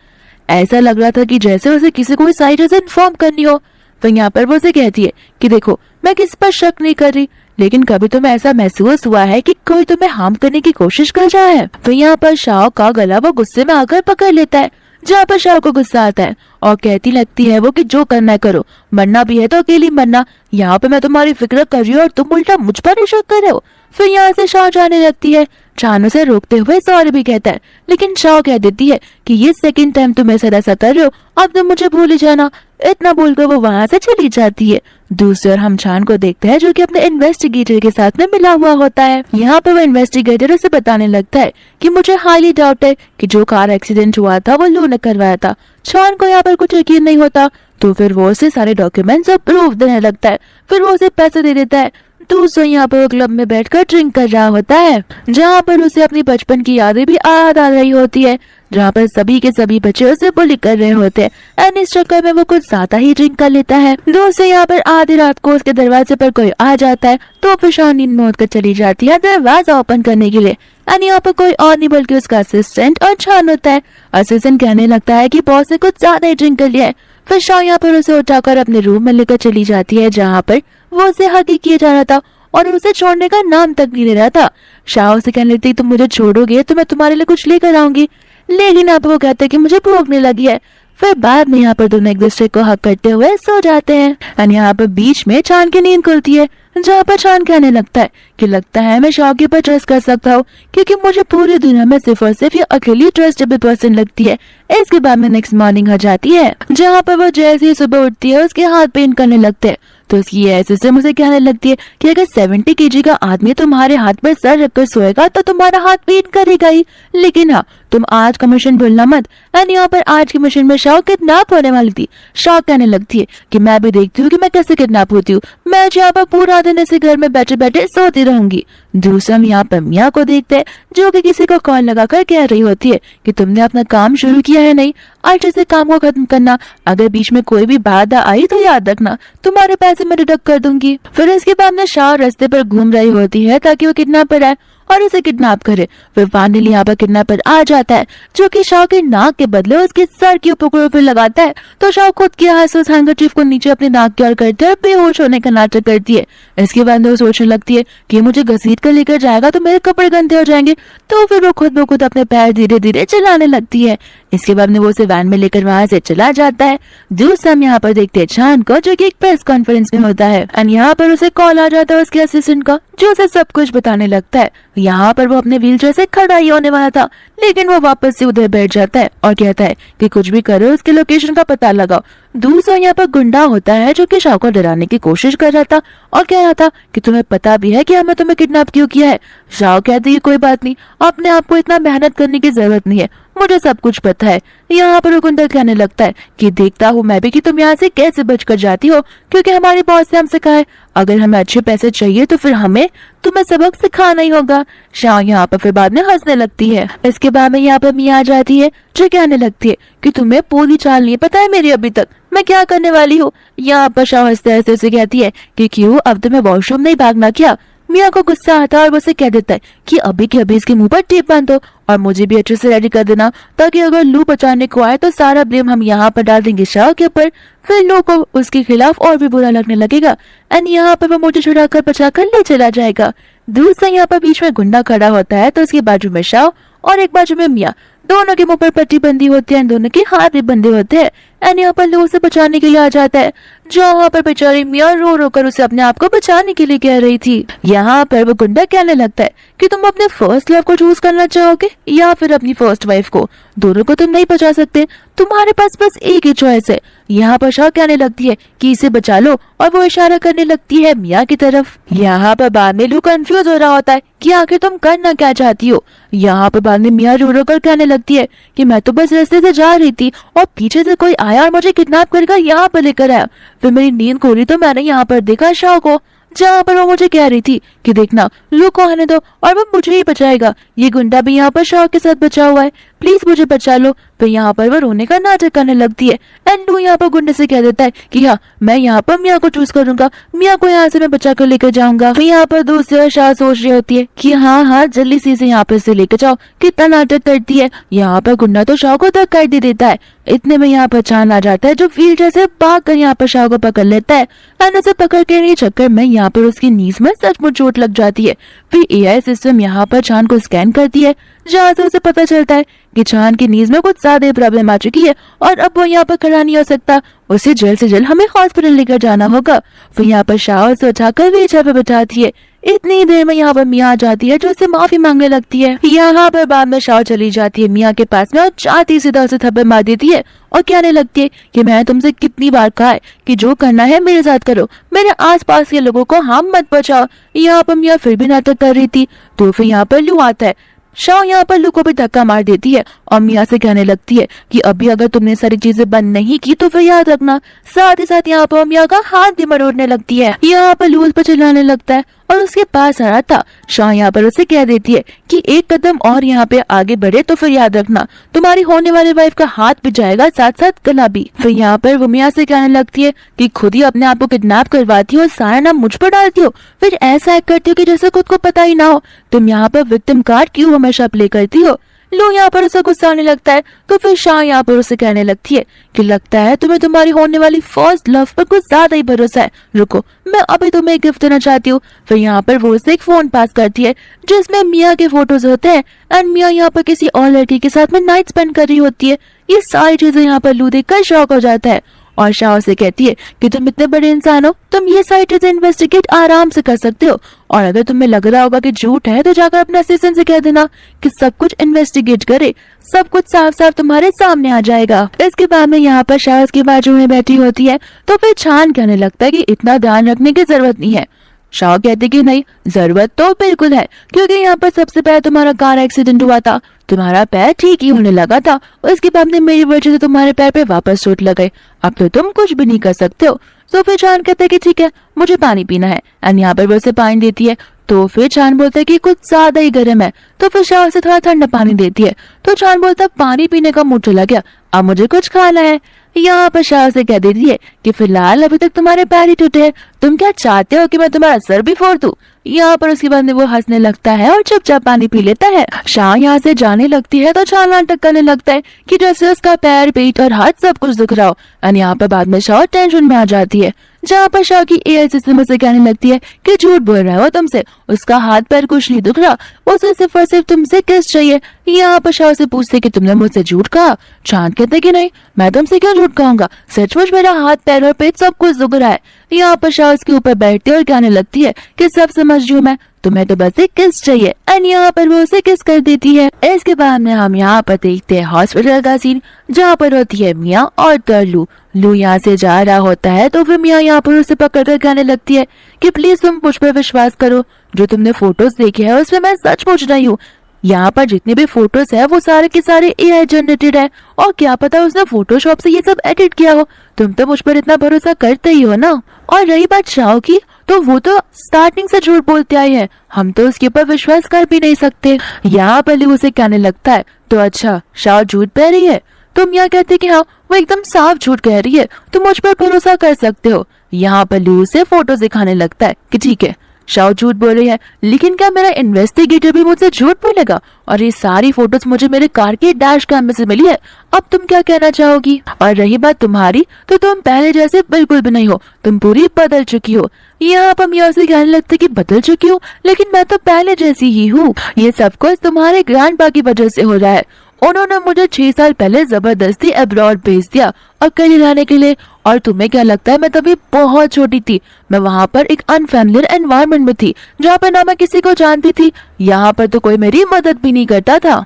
ऐसा लग रहा था कि जैसे उसे किसी को सारी चीजें इन्फॉर्म करनी हो। फिर यहाँ पर वो उसे कहती है कि देखो मैं किसी पर शक नहीं कर रही, लेकिन कभी तुम्हें ऐसा महसूस हुआ है कि कोई तुम्हें हार्म करने की कोशिश कर रहा है। फिर यहाँ पर शाओ का गला वो गुस्से में आकर पकड़ लेता है, जहाँ पर शाओ को गुस्सा आता है और कहती लगती है वो कि जो करना है करो, मरना भी है तो अकेली मरना, यहाँ पे मैं तुम्हारी फिक्र कर रही हूँ और तुम उल्टा मुझ पर ही शक कर रहे हो। फिर यहाँ से शाओ जाने लगती है। चान उसे रोकते हुए सॉरी भी कहता है, लेकिन शाओ कह देती है कि ये सेकंड टाइम तुम ऐसा कर रहे हो, अब तुम मुझे भूल ही जाना। इतना बोलकर वो वहाँ से चली जाती है। दूसरी ओर हम चान को देखते हैं जो कि अपने इन्वेस्टिगेटर के साथ में मिला हुआ होता है। यहाँ पे वो इन्वेस्टिगेटर उसे बताने लगता है कि मुझे हाईली डाउट है कि जो कार एक्सीडेंट हुआ था वो लू ने करवाया था। चान को यहाँ पर कुछ यकीन नहीं होता, तो फिर वो उसे सारे डॉक्यूमेंट्स और प्रूफ देने लगता है। फिर वो उसे पैसे दे देता है। दूसरा यहाँ पर वो क्लब में बैठकर ड्रिंक कर रहा होता है, जहाँ पर उसे अपनी बचपन की यादें भी याद आ रही होती है, जहाँ पर सभी के सभी बच्चे उसे बुली कर रहे होते हैं। एंड इस चक्कर में वो कुछ ज्यादा ही ड्रिंक कर लेता है। दूसरे यहाँ पर आधी रात को उसके दरवाजे पर कोई आ जाता है, तो फिर शान नींद में उठकर चली जाती है दरवाजा ओपन करने के लिए। एंड यहाँ पर कोई और नहीं बल्कि उसका असिस्टेंट और चान होता है। असिस्टेंट कहने लगता है कि बॉस ने कुछ ज्यादा ही ड्रिंक कर लिया है। फिर शाह यहाँ पर उसे उठाकर अपने रूम में लेकर चली जाती है, जहाँ पर वो उसे हगी किया जा रहा था और उसे छोड़ने का नाम तक नहीं ले रहा था। शाह उसे कहने लगती तुम मुझे छोड़ोगे तो मैं तुम्हारे लिए कुछ लेकर आऊंगी, लेकिन अब वो कहते कि मुझे भूख नहीं लगी है। फिर बाद में यहाँ पर दोनों एक दूसरे को हक करते हुए सो जाते हैं। और यहाँ पर बीच में चांद की नींद खुलती है, जहाँ पर चांद कहने लगता है कि लगता है मैं शाह के ऊपर ट्रस्ट कर सकता हूँ, क्योंकि मुझे पूरी दुनिया में सिर्फ और सिर्फ ये अकेली ट्रस्टेबल पर्सन लगती है। इसके बाद में नेक्स्ट मॉर्निंग आ जाती है, जहाँ पर वो जैसे ही सुबह उठती है उसके हाथ पेन करने लगते हैं। तो उसकी असिस्टेंट मुझे कहने लगती है कि अगर 70 kg का आदमी तुम्हारे हाथ पर सर रखकर सोएगा तो तुम्हारा हाथ पेन करेगा ही, लेकिन हाँ तुम आज का मिशन भूलना मत। एंड यहाँ पर आज के मिशन में शाह किडनैप होने वाली थी। शाह कहने लगती है कि मैं भी देखती हूँ कि मैं कैसे किडनैप होती हूँ, मैं यहाँ पर पूरा दिन ऐसे घर में बैठे बैठे सोती रहूंगी। दूसरा हम यहाँ पर मिया को देखते हैं, जो कि किसी को कॉल लगाकर कह रही होती है कि तुमने अपना काम शुरू किया है नहीं, अच्छे से काम को खत्म करना, अगर बीच में कोई भी बाधा आई तो याद रखना तुम्हारे पैसे मैं डिडक्ट कर दूंगी। फिर इसके बाद में शाह रास्ते पर घूम रही होती है ताकि वो किडनैपर आए और उसे किडनैप करे। फिर फाइनली यहाँ पर किडनैपर आ जाता है, जो कि शाह के नाक के बदले उसके सर के ऊपर फिर लगाता है। तो शाह खुद के हाथ से उस हैंकरचीफ को नीचे अपने नाक की ओर करते हुए बेहोश होने का नाटक करती है। इसके बाद वो सोचने लगती है कि मुझे घसीट कर लेकर जाएगा तो मेरे कपड़े गंदे हो जाएंगे, तो फिर वो खुद ब खुद अपने पैर धीरे धीरे चलाने लगती है। इसके बाद में वो उसे वैन में लेकर वहां से चला जाता है। दूसरा हम यहाँ पर देखते हैं चांद को, जो कि एक प्रेस कॉन्फ्रेंस में होता है। एंड यहाँ पर उसे कॉल आ जाता है उसके असिस्टेंट का, जो उसे सब कुछ बताने लगता है। यहाँ पर वो अपने व्हीलचेयर से खड़ा ही होने वाला था, लेकिन वो वापस से उधर बैठ जाता है और कहता है कि कुछ भी करो उसके लोकेशन का पता लगाओ। दूसरा यहाँ पर गुंडा होता है, जो कि शाह को डराने की कोशिश कर रहा था और कह रहा था कि तुम्हें पता भी है कि हमें तुम्हें किडनैप क्यों किया है। शाह कहती है कोई बात नहीं, अपने आप को इतना मेहनत करने की जरूरत नहीं है, मुझे सब कुछ पता है। यहाँ पर गुंडा कहने लगता है कि देखता हूँ मैं भी कि तुम यहाँ से कैसे बचकर जाती हो, क्योंकि हमारे बॉस ने हमसे कहा है अगर हमें अच्छे पैसे चाहिए तो फिर हमें तुम्हें सबक सिखाना ही होगा। शाह यहाँ पर फिर बाद में हंसने लगती है। इसके बाद में यहाँ पर मिया आ जाती है, जो कहने लगती है कि तुम्हें पूरी चाल नहीं पता है मेरी अभी तक मैं क्या करने वाली हूँ। यहाँ पर शाह हंसते हंसते उसे कहती है कि क्यों अब तुम्हें वॉशरूम नहीं भागना क्या। मिया को गुस्सा आता है और वो उसे कह देता है कि अभी के अभी इसके मुंह पर टेप बांध दो और मुझे भी अच्छे से रेडी कर देना, ताकि अगर लू बचाने को आए तो सारा ब्लेम हम यहाँ पर डाल देंगे शाह के ऊपर, फिर लू को उसके खिलाफ और भी बुरा लगने लगेगा। एंड यहाँ पर वो मुझे छुड़ाकर बचाकर ले चला जाएगा। दूसरा यहाँ पर बीच में गुंडा खड़ा होता है, तो उसके बाजू में शाह और एक बाजू में मिया, दोनों के मुंह पर पट्टी बंदी होती है, दोनों के हाथ भी बंधे होते हैं। एंड यहाँ पर लू उसे बचाने के लिए आ जाता है। जहाँ पर बेचारी मियाँ रो रो कर उसे अपने आप को बचाने के लिए कह रही थी। यहाँ पर वो गुंडा कहने लगता है कि तुम अपने फर्स्ट लव को चूज करना चाहोगे या फिर अपनी फर्स्ट वाइफ को, दोनों को तुम नहीं बचा सकते, तुम्हारे पास बस एक ही चॉइस है। यहाँ पर शाह कहने लगती है कि इसे बचा लो और वो इशारा करने लगती है मियाँ की तरफ। यहाँ पर बाद में लू कंफ्यूज हो रहा होता है कि आखिर तुम करना क्या चाहती हो। यहाँ पर बाद में मियाँ रो रो कर कहने लगती है कि मैं तो बस रास्ते से जा रही थी और पीछे से कोई आया और मुझे किडनैप करके यहाँ पर लेकर आया। फिर मेरी नींद खुली तो मैंने यहाँ पर देखा शाह को, जहाँ पर वो मुझे कह रही थी कि देखना लू को आने दो और वो मुझे ही बचाएगा। ये गुंडा भी यहाँ पर शाह के साथ बचा हुआ है, प्लीज मुझे बचा लो। फिर यहाँ पर वो रोने का नाटक करने लगती है एंड लू यहाँ पर गुंडे से कह देता है कि हाँ मैं यहाँ पर मियाँ को चूज करूंगा, मियाँ को यहाँ से मैं बचा कर लेकर जाऊंगा। फिर यहाँ पर दूसरी शाह सोच रही होती है कि हाँ जल्दी से इसे यहाँ पर से लेकर जाओ, कितना नाटक करती है। यहाँ पर गुंडा तो शाह को धक्का दे देता है। इतने में यहाँ पर चांद आ जाता है जो व्हील जैसे भाग कर यहाँ पर शाह को पकड़ लेता है एंड उसे पकड़ के चक्कर में यहाँ पर उसकी नीज में सचमुच चोट लग जाती है। फिर एआई सिस्टम यहाँ पर चांद को स्कैन करती है, जहाँ से उसे पता चलता है कि चांद की नीज में कुछ ज्यादा प्रॉब्लम आ चुकी है और अब वो यहाँ पर खड़ा नहीं हो सकता, उसे जल्द से जल्द हमें हॉस्पिटल लेकर जाना होगा। फिर यहाँ पर शाह उसे उठाकर व्हीलचेयर पे बैठाती है। इतनी देर में यहाँ पर मियाँ आ जाती है जो उससे माफी मांगने लगती है। यहाँ पर बाद में शाह चली जाती है मियाँ के पास में और चाहती सीधा उसे थप्पड़ मार देती है और कहने लगती है कि मैं तुमसे कितनी बार कहा है कि जो करना है मेरे साथ करो, मेरे आसपास के लोगों को हार्म मत पहुंचाओ। यहाँ पर मियाँ फिर भी नाटक कर रही थी तो फिर यहाँ पर लू आता है। शाह यहाँ पर लू को भी धक्का मार देती है और मियाँ से कहने लगती है कि अभी अगर तुमने सारी चीजें बंद नहीं की तो फिर याद रखना। साथ ही साथ यहाँ पर मियाँ का हाथ भी मरोड़ने लगती है। यहाँ पर लू उस पर चिल्लाने लगता है और उसके पास आ रहा था। शाह यहाँ पर उसे कह देती है कि एक कदम और यहाँ पे आगे बढ़े तो फिर याद रखना तुम्हारी होने वाली वाइफ का हाथ भी जाएगा, साथ साथ गला भी। फिर यहाँ पर वो मियाँ से कहने लगती है कि खुद ही अपने आप को किडनैप करवाती हो और सारा नाम मुझ पर डालती हो, फिर ऐसा एक्ट करती हो कि जैसे खुद को पता ही ना हो। तुम यहाँ पर विक्टिम कार्ड क्यों हमेशा प्ले करती हो। लू यहाँ पर उसे गुस्सा आने लगता है तो फिर शाह यहाँ पर उसे कहने लगती है कि लगता है तुम्हें तुम्हारी होने वाली फर्स्ट लव पर कुछ ज्यादा ही भरोसा है, रुको मैं अभी तुम्हें एक गिफ्ट देना चाहती हूँ। फिर यहाँ पर वो उसे एक फोन पास करती है जिसमें मियाँ के फोटोज होते हैं एंड मियाँ यहाँ पर किसी और लड़की के साथ में नाइट स्पेंड कर रही होती है। ये सारी चीजें यहाँ पर लू देखकर शॉक हो जाता है और शाह से कहती है कि तुम इतने बड़े इंसान हो, तुम ये सारी चीजें इन्वेस्टिगेट आराम से कर सकते हो और अगर तुम्हें लग रहा होगा कि झूठ है तो जाकर अपने असिस्टेंट से कह देना कि सब कुछ इन्वेस्टिगेट करे, सब कुछ साफ साफ तुम्हारे सामने आ जाएगा। इसके बाद में यहाँ पर शाह उसकी बाजू में बैठी होती है तो फिर चांद कहने लगता है कि इतना ध्यान रखने की जरूरत नहीं है। शाह कहते कि नहीं जरूरत तो बिल्कुल है, क्योंकि यहाँ पर सबसे पहले तुम्हारा कार एक्सीडेंट हुआ था, तुम्हारा पैर ठीक ही होने लगा था, उसके बाद में मेरी वजह से तुम्हारे पैर पे वापस चोट लग गई, अब तो तुम कुछ भी नहीं कर सकते हो। तो फिर चांद कहते कि ठीक है मुझे पानी पीना है एंड यहाँ पर वो उसे पानी देती है तो फिर चांद बोलता है कि कुछ ज्यादा ही गर्म है तो फिर शाह से थोड़ा ठंडा पानी देती है तो चांद बोलता है पानी पीने का मूड चला गया, अब मुझे कुछ खाना है। यहाँ पर शाह से कह देती है कि फिलहाल अभी तक तुम्हारे पैर ही टूटे हैं, तुम क्या चाहते हो कि मैं तुम्हारा सर भी फोड़ दूं। यहाँ पर उसके बाद में वो हंसने लगता है और चुपचाप पानी पी लेता है। शाह यहाँ से जाने लगती है तो चांद नाटक करने लगता है कि जैसे उसका पैर पीठ और हाथ सब कुछ दुख रहा हो और यहाँ पर बाद में शाह टेंशन में आ जाती है, जहाँ पर शाह की एआई सिस्टम से कहने लगती है कि झूठ बोल रहा हो तुमसे, उसका हाथ पैर कुछ नहीं दुख रहा, उसे सिर्फ और सिर्फ तुमसे किस चाहिए। यहाँ पर शाह से पूछते कि तुमने मुझसे झूठ कहा। चांद कहते कि नहीं मैं तुमसे क्यों झूठ कहूंगा, सचमुच मेरा हाथ पैर और पेट सब कुछ दुख रहा है। यहाँ पर शाह उसके ऊपर बैठती है और कहने लगती है कि सब समझ रही हूँ मैं, तुम्हें तो बस एक किस चाहिए एंड यहाँ पर वो उसे किस कर देती है। इसके बाद में हम यहाँ पर देखते हैं हॉस्पिटल का सीन, जहाँ पर होती है मियाँ और तरलू। लू यहाँ से जा रहा होता है तो फिर मियाँ यहाँ पर उसे पकड़कर कहने लगती है कि प्लीज तुम मुझ पर विश्वास करो, जो तुमने फोटोज देखे हैं उसमें मैं सच पूछ रही हूँ। यहाँ पर जितने भी फोटोज है वो सारे के सारे एआई जनरेटेड है और क्या पता उसने फोटोशॉप से ये सब एडिट किया हो, तुम तो मुझ पर इतना भरोसा करते ही हो ना। और रही बात शाह की, तो वो तो स्टार्टिंग से झूठ बोलते आए हैं, हम तो उसके ऊपर विश्वास कर भी नहीं सकते। यहाँ पर लू उसे कहने लगता है तो अच्छा शाह झूठ कह रही है, तुम यहाँ कहते कि हाँ वो एकदम साफ झूठ कह रही है, तुम मुझ पर भरोसा कर सकते हो। यहाँ पर लू उसे फोटो दिखाने लगता है कि ठीक है शाह झूठ बोल रही है, लेकिन क्या मेरा इन्वेस्टिगेटर भी मुझसे झूठ बोलेगा, और ये सारी फोटोज मुझे मेरे कार के डैश कैम में से मिली है, अब तुम क्या कहना चाहोगी। और रही बात तुम्हारी, तो तुम पहले जैसे बिल्कुल भी नहीं हो, तुम पूरी बदल चुकी हो। यहाँ पर मियाँ से कहने लगता कि बदल चुकी हूँ, लेकिन मैं तो पहले जैसी ही हूँ, ये सब कुछ तुम्हारे ग्रैंडपा की वजह से हो रहा है। उन्होंने मुझे 6 साल पहले जबरदस्ती अब्रॉड भेज दिया और कहीं रहने के लिए, और तुम्हें क्या लगता है, मैं तभी बहुत छोटी थी। मैं वहाँ पर एक अनफैमिलियर एनवायरनमेंट में थी, जहाँ पर ना मैं किसी को जानती थी। यहाँ पर तो कोई मेरी मदद भी नहीं करता था।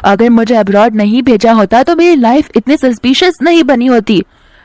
अगर मुझे अब्रॉड नहीं भेजा होता तो मेरी लाइफ इतनी सस्पिशियस नहीं बनी होती।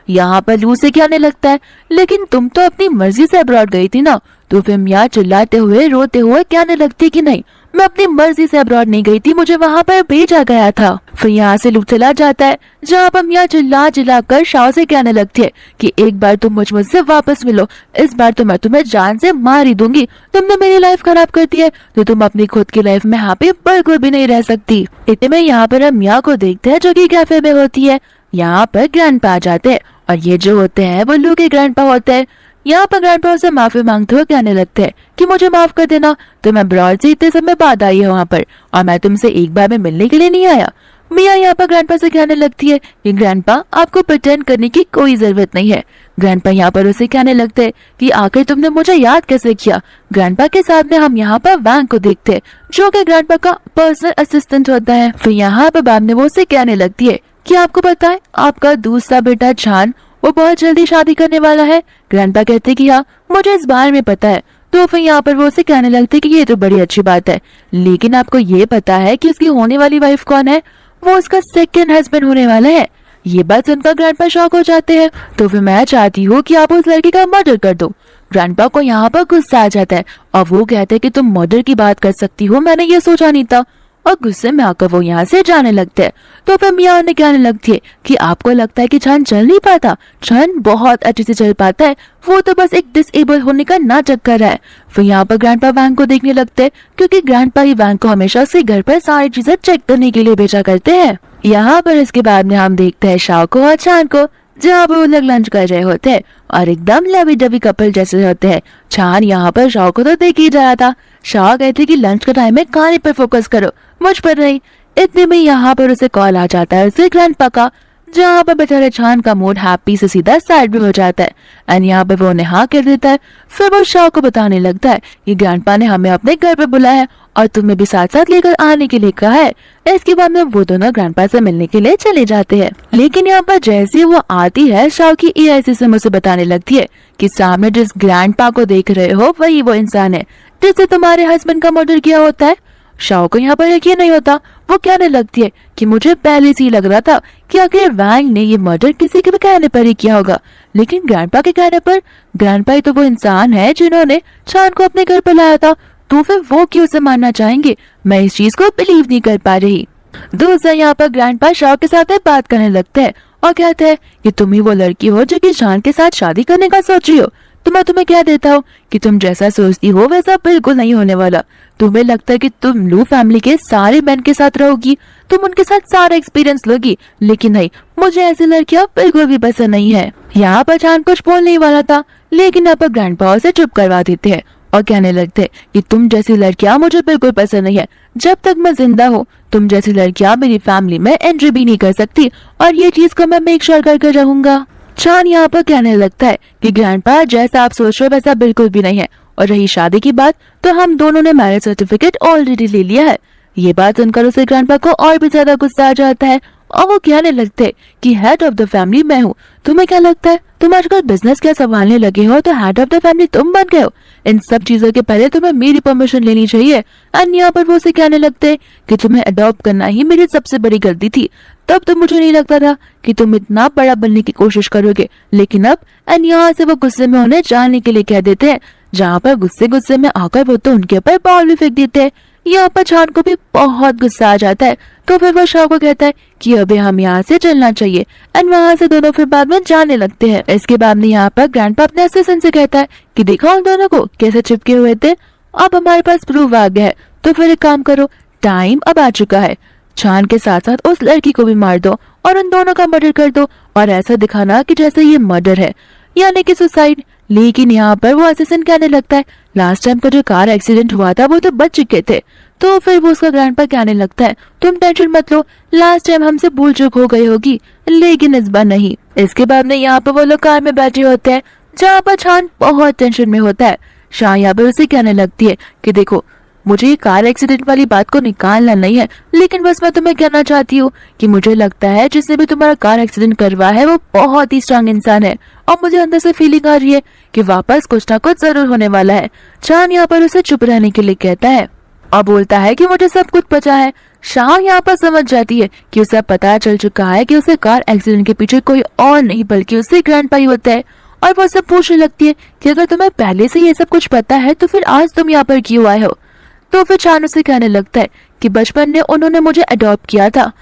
यहाँ पर लू से क्या आने लगता है, लेकिन तुम तो अपनी मर्जी से अब्रॉड गई थी ना, तो फिर मियाँ चिल्लाते हुए रोते हुए क्या आने लगती कि नहीं, मैं अपनी मर्जी से अब्रॉड नहीं गई थी, मुझे वहाँ पर भेजा गया था। फिर यहाँ से लू चला जाता है, जहाँ पर मियाँ चिल्ला कर शाह से कहने लगती है कि एक बार तुम मुझसे वापस मिलो, इस बार तो मैं तुम्हें जान से मार ही दूंगी। तुमने मेरी लाइफ खराब कर दी है, तो तुम अपनी खुद की लाइफ में हैप्पी बिल्कुल भी नहीं रह सकती। इतने में यहाँ पर हम मियाँ को देखते हैं जो कि कैफे में होती है। यहाँ पर ग्रैंडपा आ जाते हैं और ये जो होते हैं वो लू के ग्रैंडपा होते हैं। यहाँ पर ग्रैंडपा से माफी मांगते हुए कहने लगते हैं कि मुझे माफ कर देना, तो मैं अब्रॉड से इतने समय बाद आई है वहाँ पर, और मैं तुमसे एक बार में मिलने के लिए नहीं आया। मिया यहाँ पर ग्रैंडपा से कहने लगती है कि ग्रैंडपा आपको प्रिटेंड करने की कोई जरूरत नहीं है। ग्रैंडपा यहाँ पर उसे कहने लगते हैं कि आखिर तुमने मुझे याद कैसे किया। ग्रैंडपा के साथ में हम यहाँ पर वैंग को देखते हैं, जो कि ग्रैंडपा का पर्सनल असिस्टेंट होता है। फिर यहाँ पर बाद में वो उसे कहने लगती है कि आपको पता है आपका दूसरा बेटा छान वो बहुत जल्दी शादी करने वाला है। ग्रैंडपा कहते कि हाँ मुझे इस बारे में पता है। तो फिर यहाँ पर वो उसे कहने लगते कि ये तो बड़ी अच्छी बात है, लेकिन आपको ये पता है कि उसकी होने वाली वाइफ कौन है, वो उसका सेकंड हस्बैंड होने वाला है। ये बात सुनकर ग्रैंडपा शॉक हो जाते हैं। तो फिर मैं चाहती हूँ कि आप उस लड़की का मर्डर कर दो। ग्रैंडपा को यहाँ पर गुस्सा आ जाता है और वो कहते हैं कि तुम मर्डर की बात कर सकती हो, मैंने ये सोचा नहीं था। और गुस्से में आकर वो यहाँ से जाने लगते हैं। तो फिर मिया ने कहने लगती है कि आपको लगता है कि छन चल नहीं पाता, छन बहुत अच्छे से चल पाता है, वो तो बस एक डिसेबल होने का नाटक कर रहा है। फिर यहाँ पर ग्रैंडपा वैंग को देखने लगते हैं, क्योंकि ग्रैंडपा ही वैंग को हमेशा उसके घर पर सारी चीजें चेक करने के लिए भेजा करते हैं। यहाँ पर इसके बाद में हम देखते हैं शाह को और छान को, जहाँ पर वो लोग लंच कर रहे होते हैं और एकदम लवी डबी कपल जैसे होते हैं। छान यहाँ पर शाह को तो देख ही जा रहा था। शाह कहते कि लंच का टाइम है, खाने पर फोकस करो, मुझ पर नहीं। इतने में यहाँ पर उसे कॉल आ जाता है उसके ग्रैंडपा का, जहाँ पर बेचारे छान का मूड हैप्पी से सीधा साइड में हो जाता है एंड यहाँ पर वो उन्हें हाँ कर देता है। फिर वो शाह को बताने लगता है कि ग्रैंडपा ने हमें अपने घर पर बुलाया है और तुम्हें भी साथ साथ लेकर आने के लिए कहा है। इसके बाद में वो दोनों ग्रैंडपा से मिलने के लिए चले जाते हैं। लेकिन यहाँ पर जैसे ही वो आती है, शाह की एआई सिस्टम उसे बताने लगती है कि सामने जिस ग्रैंडपा को देख रहे हो वही वो इंसान है जिससे तुम्हारे हस्बैंड का मर्डर किया होता है। शाह को यहाँ पर यकीन नहीं होता। वो कहने लगती है कि मुझे पहले से ही लग रहा था कि आखिर वैंग ने ये मर्डर किसी के भी कहने पर ही किया होगा, लेकिन ग्रैंडपा के कहने पर। ग्रैंडपा ही तो वो इंसान है जिन्होंने छान को अपने घर पर लाया था, तो फिर वो क्यों उसे मानना चाहेंगे। मैं इस चीज को बिलीव नहीं कर पा रही। दूसरा यहाँ पर ग्रैंडपा शाह के साथ बात करने लगते हैं और कहते हैं कि तुम ही वो लड़की हो जो कि छान के साथ शादी करने का सोच रही हो। तो मैं तुम्हें कह देता हूँ कि तुम जैसा सोचती हो वैसा बिल्कुल नहीं होने वाला। तुम्हें लगता है कि तुम लू फैमिली के सारे मैन के साथ रहोगी, तुम उनके साथ सारा एक्सपीरियंस लोगी, लेकिन नहीं, मुझे ऐसी लड़कियां बिल्कुल भी पसंद नहीं है। यहाँ पर छान कुछ बोल नहीं वाला था, लेकिन यहाँ पर ग्रैंडपा उसे चुप करवा देते हैं और कहने लगते हैं कि तुम जैसी लड़कियां मुझे बिल्कुल पसंद नहीं है। जब तक मैं जिंदा हूँ तुम जैसी लड़कियां मेरी फैमिली में एंट्री भी नहीं कर सकती, और ये चीज को मैं मेक श्योर करके रहूंगा। छान यहाँ पर कहने लगता है कि ग्रैंडपा जैसा आप सोच रहे हो वैसा बिल्कुल भी नहीं है, और रही शादी की बात तो हम दोनों ने मैरिज सर्टिफिकेट ऑलरेडी ले लिया है। ये बात सुनकर उसे ग्रैंडपा को और भी ज्यादा गुस्सा आ जाता है और वो कहने लगते हैं कि हेड ऑफ द फैमिली मैं हूँ। तुम्हें क्या लगता है तुम आजकल बिजनेस क्या संभालने लगे हो तो हेड ऑफ द फैमिली तुम बन गए हो? इन सब चीजों के पहले तुम्हें मेरी परमिशन लेनी चाहिए। एंड यहाँ पर वो उसे कहने लगते हैं कि तुम्हें अडॉप्ट करना ही मेरी सबसे बड़ी गलती थी। तब तो मुझे नहीं लगता था कि तुम इतना बड़ा बनने की कोशिश करोगे, लेकिन अब। एंड यहाँ से वो गुस्से में उन्हें जाने के लिए कह देते हैं, जहाँ पर गुस्से में आकर वो तो उनके ऊपर बॉल भी फेंक देते हैं। यहाँ पर छान को भी बहुत गुस्सा आ जाता है, तो फिर वो शाह को कहता है कि अभी हम यहाँ से चलना चाहिए। एंड वहाँ से दोनों फिर बाद में जाने लगते हैं। इसके बाद में यहाँ पर ग्रैंडपा अपने असिस्टेंट से कहता है कि देखो उन दोनों को कैसे चिपके हुए थे, अब हमारे पास प्रूफ आ गया है, तो फिर एक काम करो, टाइम अब आ चुका है, छान के साथ साथ उस लड़की को भी मार दो और उन दोनों का मर्डर कर दो, और ऐसा दिखाना कि जैसे ये मर्डर है, यानी कि सुसाइड। लेकिन यहाँ पर वो असिस्टेंट कहने लगता है लास्ट टाइम का जो कार एक्सीडेंट हुआ था वो तो बच चुके थे। तो फिर वो उसका ग्रैंडपा कहने लगता है तुम टेंशन मत लो, लास्ट टाइम हमसे भूल चूक हो गई होगी, लेकिन इस बार नहीं। इसके बाद में यहाँ पर वो लोग कार में बैठे होते हैं, जहाँ पर छान बहुत टेंशन में होता है। शाह यहाँ पर उसे कहने लगती है कि देखो मुझे ये कार एक्सीडेंट वाली बात को निकालना नहीं है, लेकिन बस मैं तुम्हें कहना चाहती हूँ कि मुझे लगता है जिसने भी तुम्हारा कार एक्सीडेंट करवाया है वो बहुत ही स्ट्रांग इंसान है, और मुझे अंदर से फीलिंग आ रही है कि वापस कुछ ना कुछ जरूर होने वाला है। चान यहाँ पर उसे चुप रहने के लिए कहता है और बोलता है कि मुझे सब कुछ पता है। शाह यहाँ पर समझ जाती है कि उसे पता चल चुका है कि उसे कार एक्सीडेंट के पीछे कोई और नहीं बल्कि उससे ग्रैंडपा ही होता है, और वो सब पूछने लगती है कि अगर तुम्हें पहले से ये सब कुछ पता है तो फिर आज तुम यहाँ पर क्यों आए हो। तो फिर चान उसे कहने लगता है कि बचपन में उन्होंने मुझे अडॉप्ट किया था।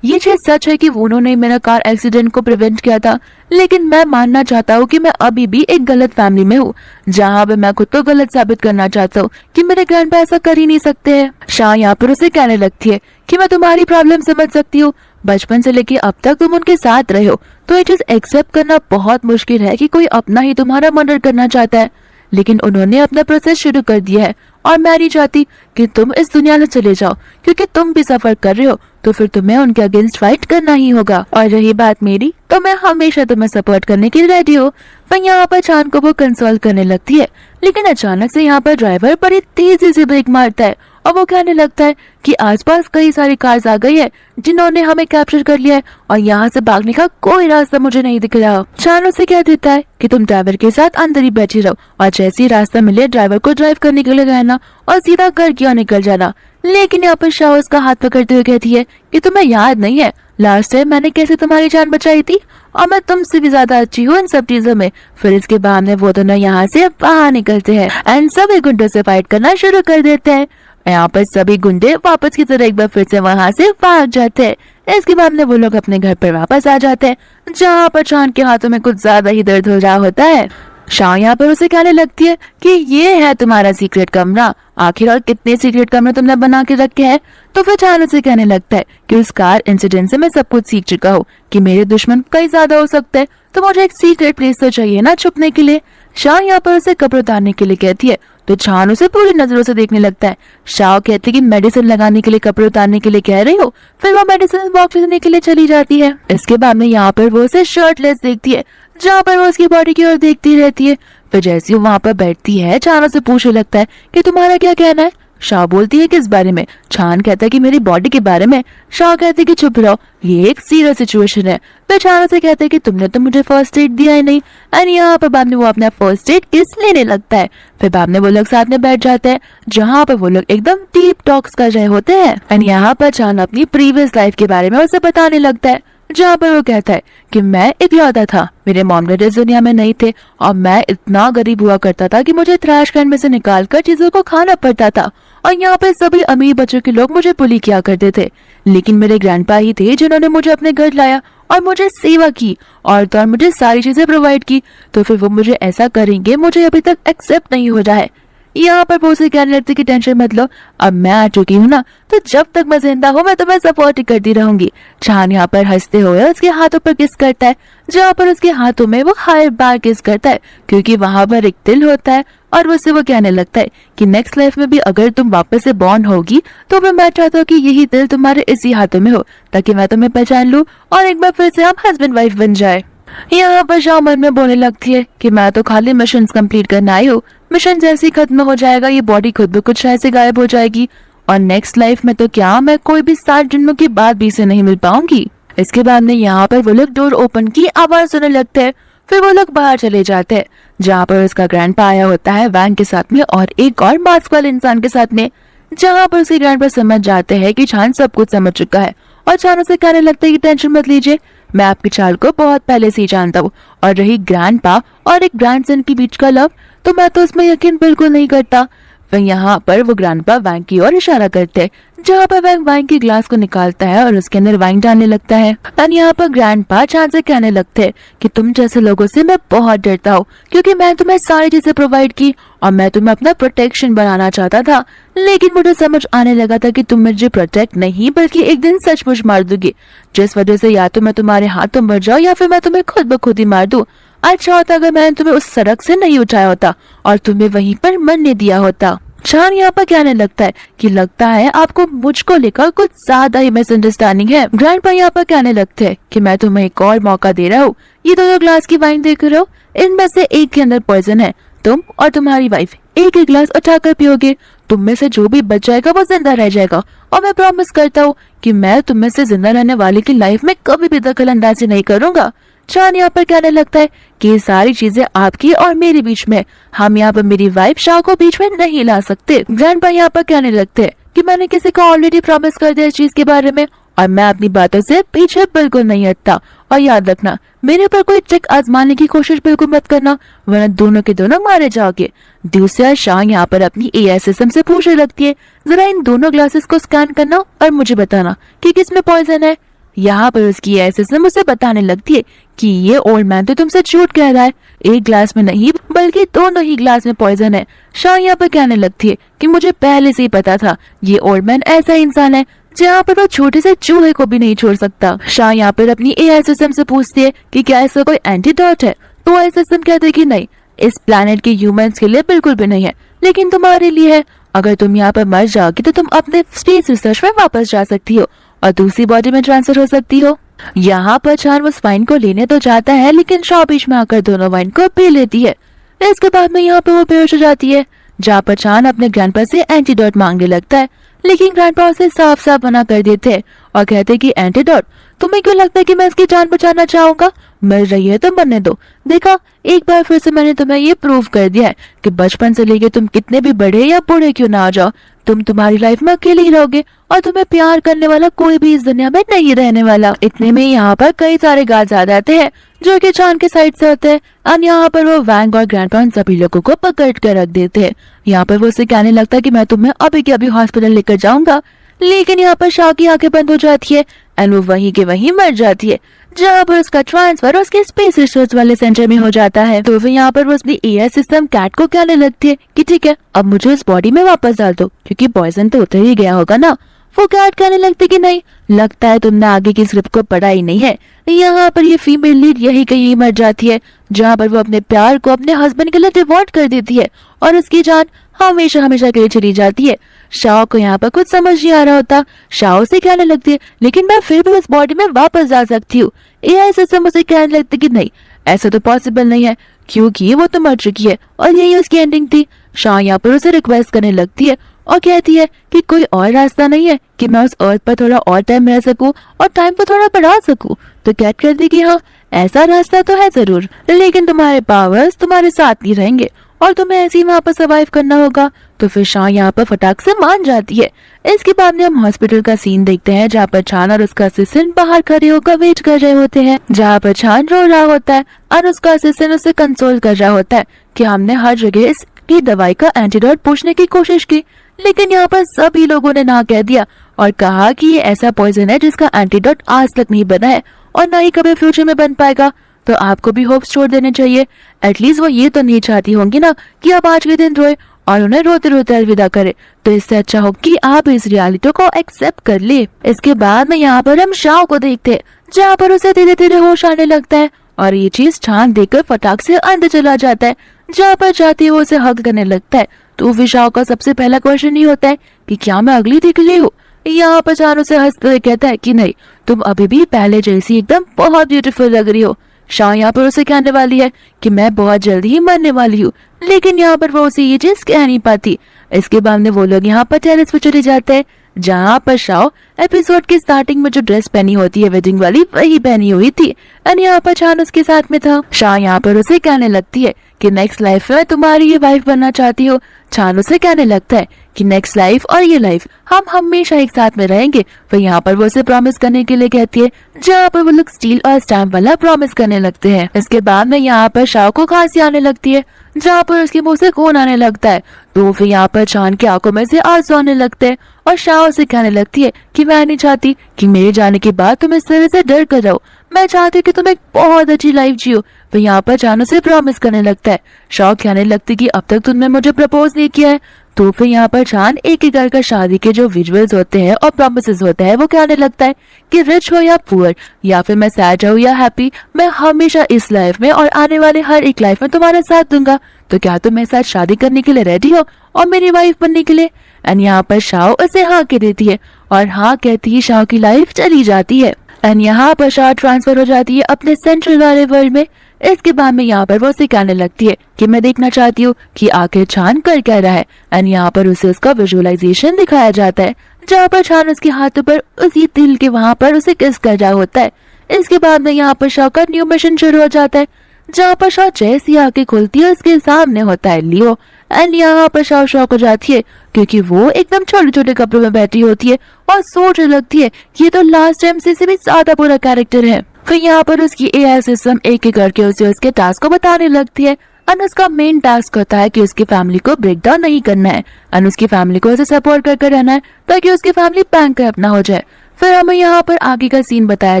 ये चीज सच है कि उन्होंने मेरा कार एक्सीडेंट को प्रिवेंट किया था, लेकिन मैं मानना चाहता हूँ कि मैं अभी भी एक गलत फैमिली में हूँ, जहाँ पे मैं खुद को गलत साबित करना चाहता हूँ कि मेरे ग्रैंडपा ऐसा कर ही नहीं सकते हैं। शाह यहाँ पर उसे कहने लगती है कि मैं तुम्हारी प्रॉब्लम समझ सकती हूँ, बचपन से लेके अब तक तुम उनके साथ रहे हो, तो ये चीज एक्सेप्ट करना बहुत मुश्किल है कि कोई अपना ही तुम्हारा मर्डर करना चाहता है। लेकिन उन्होंने अपना प्रोसेस शुरू कर दिया है और मैं नहीं चाहती कि तुम इस दुनिया से चले जाओ, क्योंकि तुम भी सफर कर रहे हो तो फिर तुम्हें उनके अगेंस्ट फाइट करना ही होगा। और रही बात मेरी, तो मैं हमेशा तुम्हें सपोर्ट करने के लिए रेडी हूँ। पर यहाँ पर चांद को वो कंसोल करने लगती है, लेकिन अचानक से यहाँ पर ड्राइवर बड़ी तेजी से ब्रेक मारता है और वो कहने लगता है कि आसपास कई सारी कार्स आ गई है जिन्होंने हमें कैप्चर कर लिया है और यहाँ से भागने का कोई रास्ता मुझे नहीं दिख रहा। चांद उसे कह देता है कि तुम ड्राइवर के साथ अंदर ही बैठी रहो और जैसे ही रास्ता मिले ड्राइवर को ड्राइव करने के लिए कहना और सीधा घर की ओर निकल जाना। लेकिन यहाँ पर शाह उसका हाथ पकड़ते हुए कहती है कि तुम्हें याद नहीं है लास्ट टाइम मैंने कैसे तुम्हारी जान बचाई थी, और मैं तुमसे भी ज्यादा अच्छी हूँ इन सब चीजों में। फिर इसके बाद में वो दोनों यहाँ से बाहर निकलते हैं एंड सभी गुंडों से फाइट करना शुरू कर देते हैं। यहाँ पर सभी गुंडे वापस की तरह एक बार फिर से वहाँ से भाग जाते हैं। इसके बाद में वो लोग अपने घर पर वापस आ जाते हैं, जहाँ पर चांद के हाथों में कुछ ज्यादा ही दर्द हो रहा होता है। शाह यहाँ पर उसे कहने लगती है कि ये है तुम्हारा सीक्रेट कमरा, आखिर और कितने सीक्रेट कमरे तुमने बना के रखे हैं। तो फिर चांद उसे कहने लगता है कि उस कार इंसिडेंट से मैं सब कुछ सीख चुका हूँ कि मेरे दुश्मन कई ज्यादा हो सकते हैं, तो मुझे एक सीक्रेट प्लेस तो चाहिए ना छुपने के लिए। शाह यहाँ पर उसे कपड़े उतारने के लिए कहती है, तो चांद उसे पूरी नजरों से देखने लगता है। शाह कहती है कि मेडिसिन लगाने के लिए कपड़े उतारने के लिए कह रही हो। फिर वो मेडिसिन बॉक्स लेने के लिए चली जाती है। इसके बाद में यहाँ पर वो उसे शर्टलेस देखती है, जहाँ पर वो उसकी बॉडी की ओर देखती रहती है। फिर जैसे वो वहाँ पर बैठती है, चांद उसे पूछने लगता है कि तुम्हारा क्या कहना है। शाह बोलती है किस बारे में। चांद कहता है कि मेरी बॉडी के बारे में। शाह कहते है कि चुप रहो, ये एक सीरियस सिचुएशन है। फिर चांद से कहते है कि तुमने तो मुझे फर्स्ट एड दिया ही नहीं। एंड यहाँ पर बाद में वो अपना फर्स्ट एड किस लेने लगता है। फिर बाद में वो लोग साथ में बैठ जाते हैं, जहाँ पर वो लोग एकदम डीप टॉक्स कर रहे होते हैं। एंड यहाँ पर चांद अपनी प्रीवियस लाइफ के बारे में उसे बताने लगता है, जहाँ पर वो कहता है कि मैं इकलौता था, मेरे मॉम डैड इस दुनिया में नहीं थे और मैं इतना गरीब हुआ करता था कि मुझे ट्रैश कैन में से निकालकर चीजों को खाना पड़ता था, और यहाँ पे सभी अमीर बच्चों के लोग मुझे बुली किया करते थे। लेकिन मेरे ग्रैंडपा ही थे जिन्होंने मुझे अपने घर लाया और मुझे सेवा की और मुझे सारी चीजें प्रोवाइड की। तो फिर वो मुझे ऐसा करेंगे मुझे अभी तक एक्सेप्ट नहीं हो रहा है। यहाँ पर वो उसे कहने लगती कि टेंशन मत लो, अब मैं आ चुकी हूँ ना, तो जब तक मैं जिंदा हूँ मैं तुम्हें सपोर्ट करती रहूंगी। चांद यहाँ पर हंसते हुए उसके हाथों पर किस करता है, जहाँ पर उसके हाथों में वो हर बार किस करता है क्योंकि वहां पर एक दिल होता है। और उससे वो कहने लगता है कि नेक्स्ट लाइफ में भी अगर तुम वापस से बॉर्न होगी तो फिर मैं चाहता हूँ कि यही दिल तुम्हारे इसी हाथों में हो, ताकि मैं तुम्हें पहचान लूँ और एक बार फिर से हम हस्बैंड वाइफ बन जाए। यहाँ पर शाह मन में बोलने लगती है कि मैं तो खाली मिशन कंप्लीट करना आई हूँ, मिशन जैसे ही खत्म हो जाएगा ये बॉडी खुद ब खुद शायद से गायब हो जाएगी, और नेक्स्ट लाइफ में तो क्या मैं कोई भी 7 जन्मों के बाद भी से नहीं मिल पाऊंगी। इसके बाद में यहाँ पर वो लोग डोर ओपन की आवाज सुनने लगते हैं। फिर वो लोग बाहर चले जाते हैं, जहाँ पर उसका ग्रैंडपा आया होता है वैन के साथ में और एक और मास्क वाले इंसान के साथ में, जहाँ पर उसके ग्रैंडपा समझ जाते हैं कि चांद सब कुछ समझ चुका है और चांद उसे कहने लगता है कि टेंशन मत लीजिए, मैं आपकी चाल को बहुत पहले से ही जानता हूँ, और रही ग्रैंडपा और एक ग्रैंडसन के बीच का लव, तो मैं तो उसमें यकीन बिल्कुल नहीं करता। फिर यहाँ पर वो ग्रैंडपा वाइन की ओर इशारा करते हैं, जहाँ पर वह वाइन के ग्लास को निकालता है और उसके अंदर वाइन डालने लगता है। और यहाँ पर ग्रैंडपा चांद से कहने लगते हैं कि तुम जैसे लोगों से मैं बहुत डरता हूँ, क्योंकि मैं तुम्हें सारी चीजें प्रोवाइड की और मैं तुम्हें अपना प्रोटेक्शन बनाना चाहता था, लेकिन मुझे समझ आने लगा था कि तुम मुझे प्रोटेक्ट नहीं बल्कि एक दिन सचमुच मार दोगी, जिस वजह से या तो मैं तुम्हारे हाथों मर जाऊँ या फिर मैं तुम्हें खुद ब खुद ही मार दूं। अच्छा होता अगर मैंने तुम्हें उस सड़क से नहीं उठाया होता और तुम्हें वहीं पर मरने दिया होता। चांद यहाँ पर कहने लगता है कि लगता है आपको मुझको लेकर कुछ ज्यादा ही मिसअंडरस्टैंडिंग है। ग्रैंडपा यहाँ पर कहने लगते हैं कि मैं तुम्हें एक और मौका दे रहा हूँ, ये दोनों ग्लास की वाइन देख रहे हो, इनमें से एक के अंदर पॉइजन है, तुम और तुम्हारी वाइफ एक एक गिलास उठाकर पियोगे। तुम में से जो भी बच जाएगा वो जिंदा रह जाएगा, और मैं प्रॉमिस करता हूँ कि मैं तुम में से जिंदा रहने वाले की लाइफ में कभी भी दखल अंदाजी नहीं करूंगा। चान यहाँ पर कहने लगता है कि ये सारी चीजें आपकी और मेरे बीच में, हम यहाँ पर मेरी वाइफ शाह को बीच में नहीं ला सकते। ग्रैंडपा यहाँ पर कहने लगते हैं कि मैंने किसी को ऑलरेडी प्रॉमिस कर दिया इस चीज के बारे में, और मैं अपनी बातों से पीछे बिल्कुल नहीं हटता। और याद रखना, मेरे पर कोई ट्रिक आजमाने की कोशिश बिल्कुल मत करना, वरना दोनों के दोनों मारे जाओगे। दूसरा शाह यहाँ पर अपनी एआई सिस्टम से पूछने लगती है, जरा इन दोनों ग्लासेस को स्कैन करना और मुझे बताना कि किसमें पॉइजन है। यहाँ पर उसकी एआई सिस्टम उसे बताने लगती है कि ये ओल्ड मैन तो तुमसे झूठ कह रहा है, एक ग्लास में नहीं बल्कि दोनों ही ग्लास में पॉइजन है। शाह यहाँ पर कहने लगती है कि मुझे पहले से ही पता था, ये ओल्ड मैन ऐसा इंसान है जहाँ पर वो छोटे से चूहे को भी नहीं छोड़ सकता। शाह यहाँ पर अपनी एआई सिस्टम से पूछती है कि क्या ऐसा कोई एंटीडोट है, तो एआई सिस्टम कहती है कि नहीं, इस प्लेनेट के ह्यूमंस के लिए बिल्कुल भी नहीं है, लेकिन तुम्हारे लिए है। अगर तुम यहाँ पर मर जाओगी तो तुम अपने स्पेस रिसर्च में वापस जा सकती हो और दूसरी बॉडी में ट्रांसफर हो सकती हो। यहाँ पर चान उस वाइन को लेने तो जाता है, लेकिन शाह बीच में आकर दोनों वाइन को पी लेती है। इसके बाद में यहाँ पर वो बेहोश हो जाती है, जहाँ पर चान अपने ग्रैंडपा से एंटीडोट मांगने लगता है, लेकिन ग्रैंडपा उसे साफ साफ मना कर देते हैं और कहते हैं कि एंटीडोट, तुम्हें क्यों लगता है कि मैं इसकी जान बचाना चाहूंगा? मर रही है तो मरने दो। देखा, एक बार फिर से मैंने तुम्हें ये प्रूव कर दिया है कि बचपन से लेके तुम कितने भी बड़े या बूढ़े क्यों ना आ जाओ, तुम तुम्हारी लाइफ में अकेले ही रहोगे और तुम्हें प्यार करने वाला कोई भी इस दुनिया में नहीं रहने वाला। इतने में यहाँ पर कई सारे गार्ड्स आ जाते हैं जो कि चान के साइड से होते हैं, और यहाँ पर वो वैंग और ग्रैंडपा उन सभी लोगों को पकड़ कर रख देते हैं। यहाँ पर वो उसे कहने लगता है कि मैं तुम्हें अभी के अभी हॉस्पिटल लेकर जाऊंगा, लेकिन यहाँ पर शाह की आंखें बंद हो जाती है एंड वो वहीं के वहीं मर जाती है, जहाँ पर उसका ट्रांसफर उसके स्पेस रिसर्च वाले सेंटर में हो जाता है। तो फिर यहाँ पर वो अपनी एआई सिस्टम कैट को कहने लगती है कि ठीक है, अब मुझे इस बॉडी में वापस डाल दो, क्योंकि पॉइजन तो उतर ही गया होगा ना। वो कैट कहने लगती कि नहीं, लगता है तुमने आगे की स्क्रिप्ट को पढ़ा ही नहीं है। यहाँ पर ये फीमेल लीड यही कहीं मर जाती है, जहाँ पर वो अपने प्यार को अपने हस्बैंड के लिए डिवोर्ट कर देती है और उसकी जान हमेशा हमेशा के लिए चली जाती है। शाह को यहाँ पर कुछ समझ नहीं आ रहा होता। शाह उसे कहने लगती है, लेकिन मैं फिर भी उस बॉडी में वापस जा सकती हूँ। एआई सिस्टम उसे कहने लगती कि नहीं, ऐसा तो पॉसिबल नहीं है, क्योंकि वो तो मर चुकी है और यही उसकी एंडिंग थी। शाह यहाँ पर उसे रिक्वेस्ट करने लगती है और कहती है कि कोई और रास्ता नहीं है कि मैं उस अर्थ पर थोड़ा और टाइम रह सकूं और टाइम को थोड़ा बढ़ा सकूं। तो कैट कहती कि हाँ, ऐसा रास्ता तो है जरूर, लेकिन तुम्हारे पावर्स तुम्हारे साथ नहीं रहेंगे और तुम्हें ऐसे ही वहाँ पर सर्वाइव करना होगा। तो फिर शाह यहाँ पर फटाक से मान जाती है। इसके बाद में हम हॉस्पिटल का सीन देखते हैं, जहाँ पर चान और उसका असिस्टेंट बाहर खड़े होकर वेट कर रहे होते हैं, जहाँ पर चान रो रहा होता है और उसका असिस्टेंट उसे कंसोल कर रहा होता है कि हमने हर जगह इसकी दवाई का एंटीडोट पूछने की कोशिश की, लेकिन यहाँ पर सभी लोगों ने ना कह दिया और कहा कि ये ऐसा पॉइजन है जिसका एंटीडोट आज तक नहीं बना है और ना ही कभी फ्यूचर में बन पाएगा। तो आपको भी होप्स छोड़ देने चाहिए। एटलीस्ट वो ये तो नहीं चाहती होंगी ना कि आप आज के दिन रोए और उन्हें रोते रोते अलविदा करे। तो इससे अच्छा हो कि आप इस रियलिटी को एक्सेप्ट कर ले। इसके बाद में यहाँ पर हम शाह को देखते हैं, जहाँ पर उसे धीरे धीरे होश आने लगता है और ये चीज चांद देखकर फटाक से अंदर चला जाता है, जहाँ पर जाती है वो उसे हग करने लगता है। तो फिर शाह का सबसे पहला क्वेश्चन ये होता है कि क्या मैं अगली दिख रही हूँ? यहाँ पर चान उसे हंसते हुए कहता है कि नहीं, तुम अभी भी पहले जैसी एकदम बहुत ब्यूटीफुल लग रही हो। शाह यहाँ पर उसे कहने वाली है कि मैं बहुत जल्दी ही मरने वाली हूँ, लेकिन यहाँ पर वो उसे ये चीज कह नहीं पाती। इसके बाद में वो लोग यहाँ पर टेरेस पे चले जाते हैं, जहाँ पर शाह एपिसोड की स्टार्टिंग में जो ड्रेस पहनी होती है वेडिंग वाली, वही पहनी हुई थी और यहाँ पर चान उसके साथ में था। शाह यहाँ पर उसे कहने लगती है कि नेक्स्ट लाइफ में तुम्हारी ये वाइफ बनना चाहती हो। चान उसे कहने लगता है कि नेक्स्ट लाइफ और ये लाइफ हम हमेशा एक साथ में रहेंगे। फिर यहाँ पर वो उसे प्रॉमिस करने के लिए कहती है, जहाँ पर वो लोग स्टील और स्टैम्प वाला प्रॉमिस करने लगते हैं। इसके बाद में यहाँ पर शाह को खांसी आने लगती है, जहाँ पर उसके मुंह से खून आने लगता है। तो फिर यहाँ पर चान की आंखों में से आंसू आने लगते हैं और शाह उसे कहने लगती है कि मैं नहीं चाहती कि मेरे जाने के बाद तुम इस तरह से डर कर रहो, मैं चाहती हूँ कि तुम एक बहुत अच्छी लाइफ जियो। फिर यहाँ पर चान उसे प्रॉमिस करने लगता है। शाह कहने लगती कि अब तक तुमने मुझे प्रपोज नहीं किया है। तो फिर यहाँ पर चान एक एक करके शादी के जो विजुअल्स होते हैं और प्रॉमिसेस होते हैं वो कहने लगता है कि रिच हो या पुअर, या फिर मैं सैड हो या हैप्पी, मैं हमेशा इस लाइफ में और आने वाले हर एक लाइफ में तुम्हारा साथ दूंगा। तो क्या तुम मेरे साथ शादी करने के लिए रेडी हो और मेरी वाइफ बनने के लिए? एंड यहाँ पर शाह उसे हाँ कह देती है और हाँ कहती ही शाह की लाइफ चली जाती है। एंड यहाँ पर शाह ट्रांसफर हो जाती है अपने सेंट्रल वाले वर्ल्ड में, इसके बाद में यहाँ पर वो उसे कहने लगती है कि मैं देखना चाहती हूँ कि आखिर छान कर क्या रहा है। एंड यहाँ पर उसे उसका विजुअलाइजेशन दिखाया जाता है जहाँ पर छान उसके हाथों पर उसी दिल के वहाँ पर उसे किस कर रहा होता है। इसके बाद में यहाँ पर शॉ का न्यू मिशन शुरू हो जाता है जहाँ पर शॉ जैसी आंखें खुलती है उसके सामने होता है लियो। एंड यहाँ पर शॉ शॉक हो जाती है क्योंकि वो एकदम छोटे छोटे कपड़ों में बैठी होती है और सोचने लगती है कि ये तो लास्ट टाइम से भी ज्यादा बुरा कैरेक्टर है। फिर यहाँ पर उसकी एआई सिस्टम एक एक करके उसे उसके टास्क को बताने लगती है। एंड उसका मेन टास्क होता है कि उसकी फैमिली को ब्रेक डाउन नहीं करना है एंड उसकी फैमिली को उसे सपोर्ट करके रहना है ताकि उसकी फैमिली बैंक ना हो जाए। फिर हमें यहाँ पर आगे का सीन बताया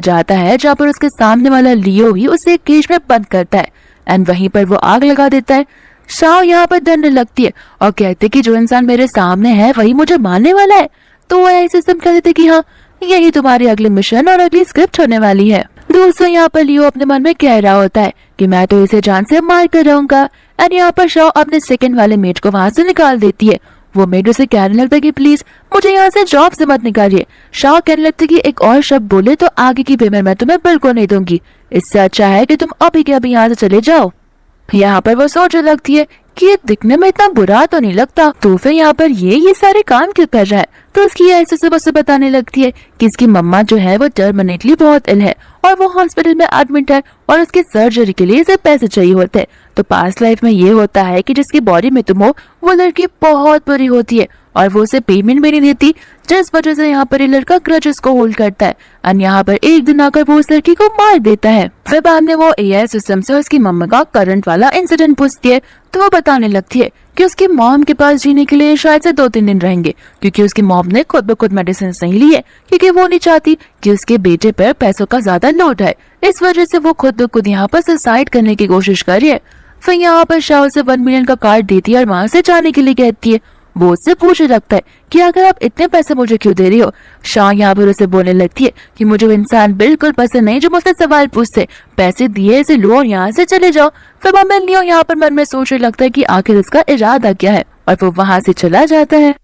जाता है जहाँ पर उसके सामने वाला लियो ही उसे एक केज में बंद करता है एंड वहीं पर वो आग लगा देता है। शाओ यहाँ पर डरने लगती है और कहते कि जो इंसान मेरे सामने है वही मुझे मारने वाला है। तो वो ऐसे सिस्टम कह देते कि हाँ यही तुम्हारी अगली मिशन और अगली स्क्रिप्ट होने वाली है। दोस्तों यहाँ पर लियो अपने मन में कह रहा होता है कि मैं तो इसे जान से मार कर रहूंगा। एंड यहाँ पर शाओ अपने सेकंड वाले मेट को वहां से निकाल देती है। वो मेट उसे कहने लगता है कि प्लीज मुझे यहाँ से जॉब से मत निकालिए। शाओ कहने लगता है कि एक और शब्द बोले तो आगे की पेमेंट मैं तुम्हें बिल्कुल नहीं दूंगी, इससे अच्छा है कि तुम अभी के अभी यहाँ से चले जाओ। यहाँ पर वो सोचने लगती है कि ये दिखने में इतना बुरा तो नहीं लगता, तो फिर यहाँ पर ये सारे काम क्यों कर रहा है। तो उसकी ऐसे से बताने लगती है कि इसकी मम्मा जो है वो टर्मिनेटली बहुत इल है और वो हॉस्पिटल में एडमिट है और उसके सर्जरी के लिए इसे पैसे चाहिए होते हैं। तो पास्ट लाइफ में ये होता है कि जिसकी बॉडी में तुम हो वो लड़की बहुत बुरी होती है और वो उसे पेमेंट भी नहीं देती, जिस वजह से यहाँ पर ये लड़का ग्रजेस को होल्ड करता है। और यहाँ पर एक दिन आकर वो उस लड़की को मार देता है। फिर बाद में वो एआई सिस्टम से उसकी मम्मा का करंट वाला इंसिडेंट पूछती है तो वो बताने लगती है कि उसकी मॉम के पास जीने के लिए शायद से 2-3 दिन रहेंगे क्योंकि उसकी मॉम ने खुद ब खुद मेडिसिन नहीं लिए क्योंकि वो नहीं चाहती कि उसके बेटे पर पैसों का ज्यादा लोड है। इस वजह से वो खुद ब खुद यहाँ पर सुसाइड करने की कोशिश कर रही है। फिर यहाँ पर शाह से 1 मिलियन का कार्ड देती है और वहां से जाने के लिए कहती है। वो उससे पूछने लगता है कि अगर आप इतने पैसे मुझे क्यों दे रही हो। शाह यहाँ पर उसे बोलने लगती है कि मुझे वो इंसान बिल्कुल पसंद नहीं जो मुझसे सवाल पूछते, पैसे दिए इसे लो और यहाँ से चले जाओ। फिर मैं लियो यहाँ पर मन में सोचने लगता है कि आखिर इसका इरादा क्या है और वो वहां से चला जाता है।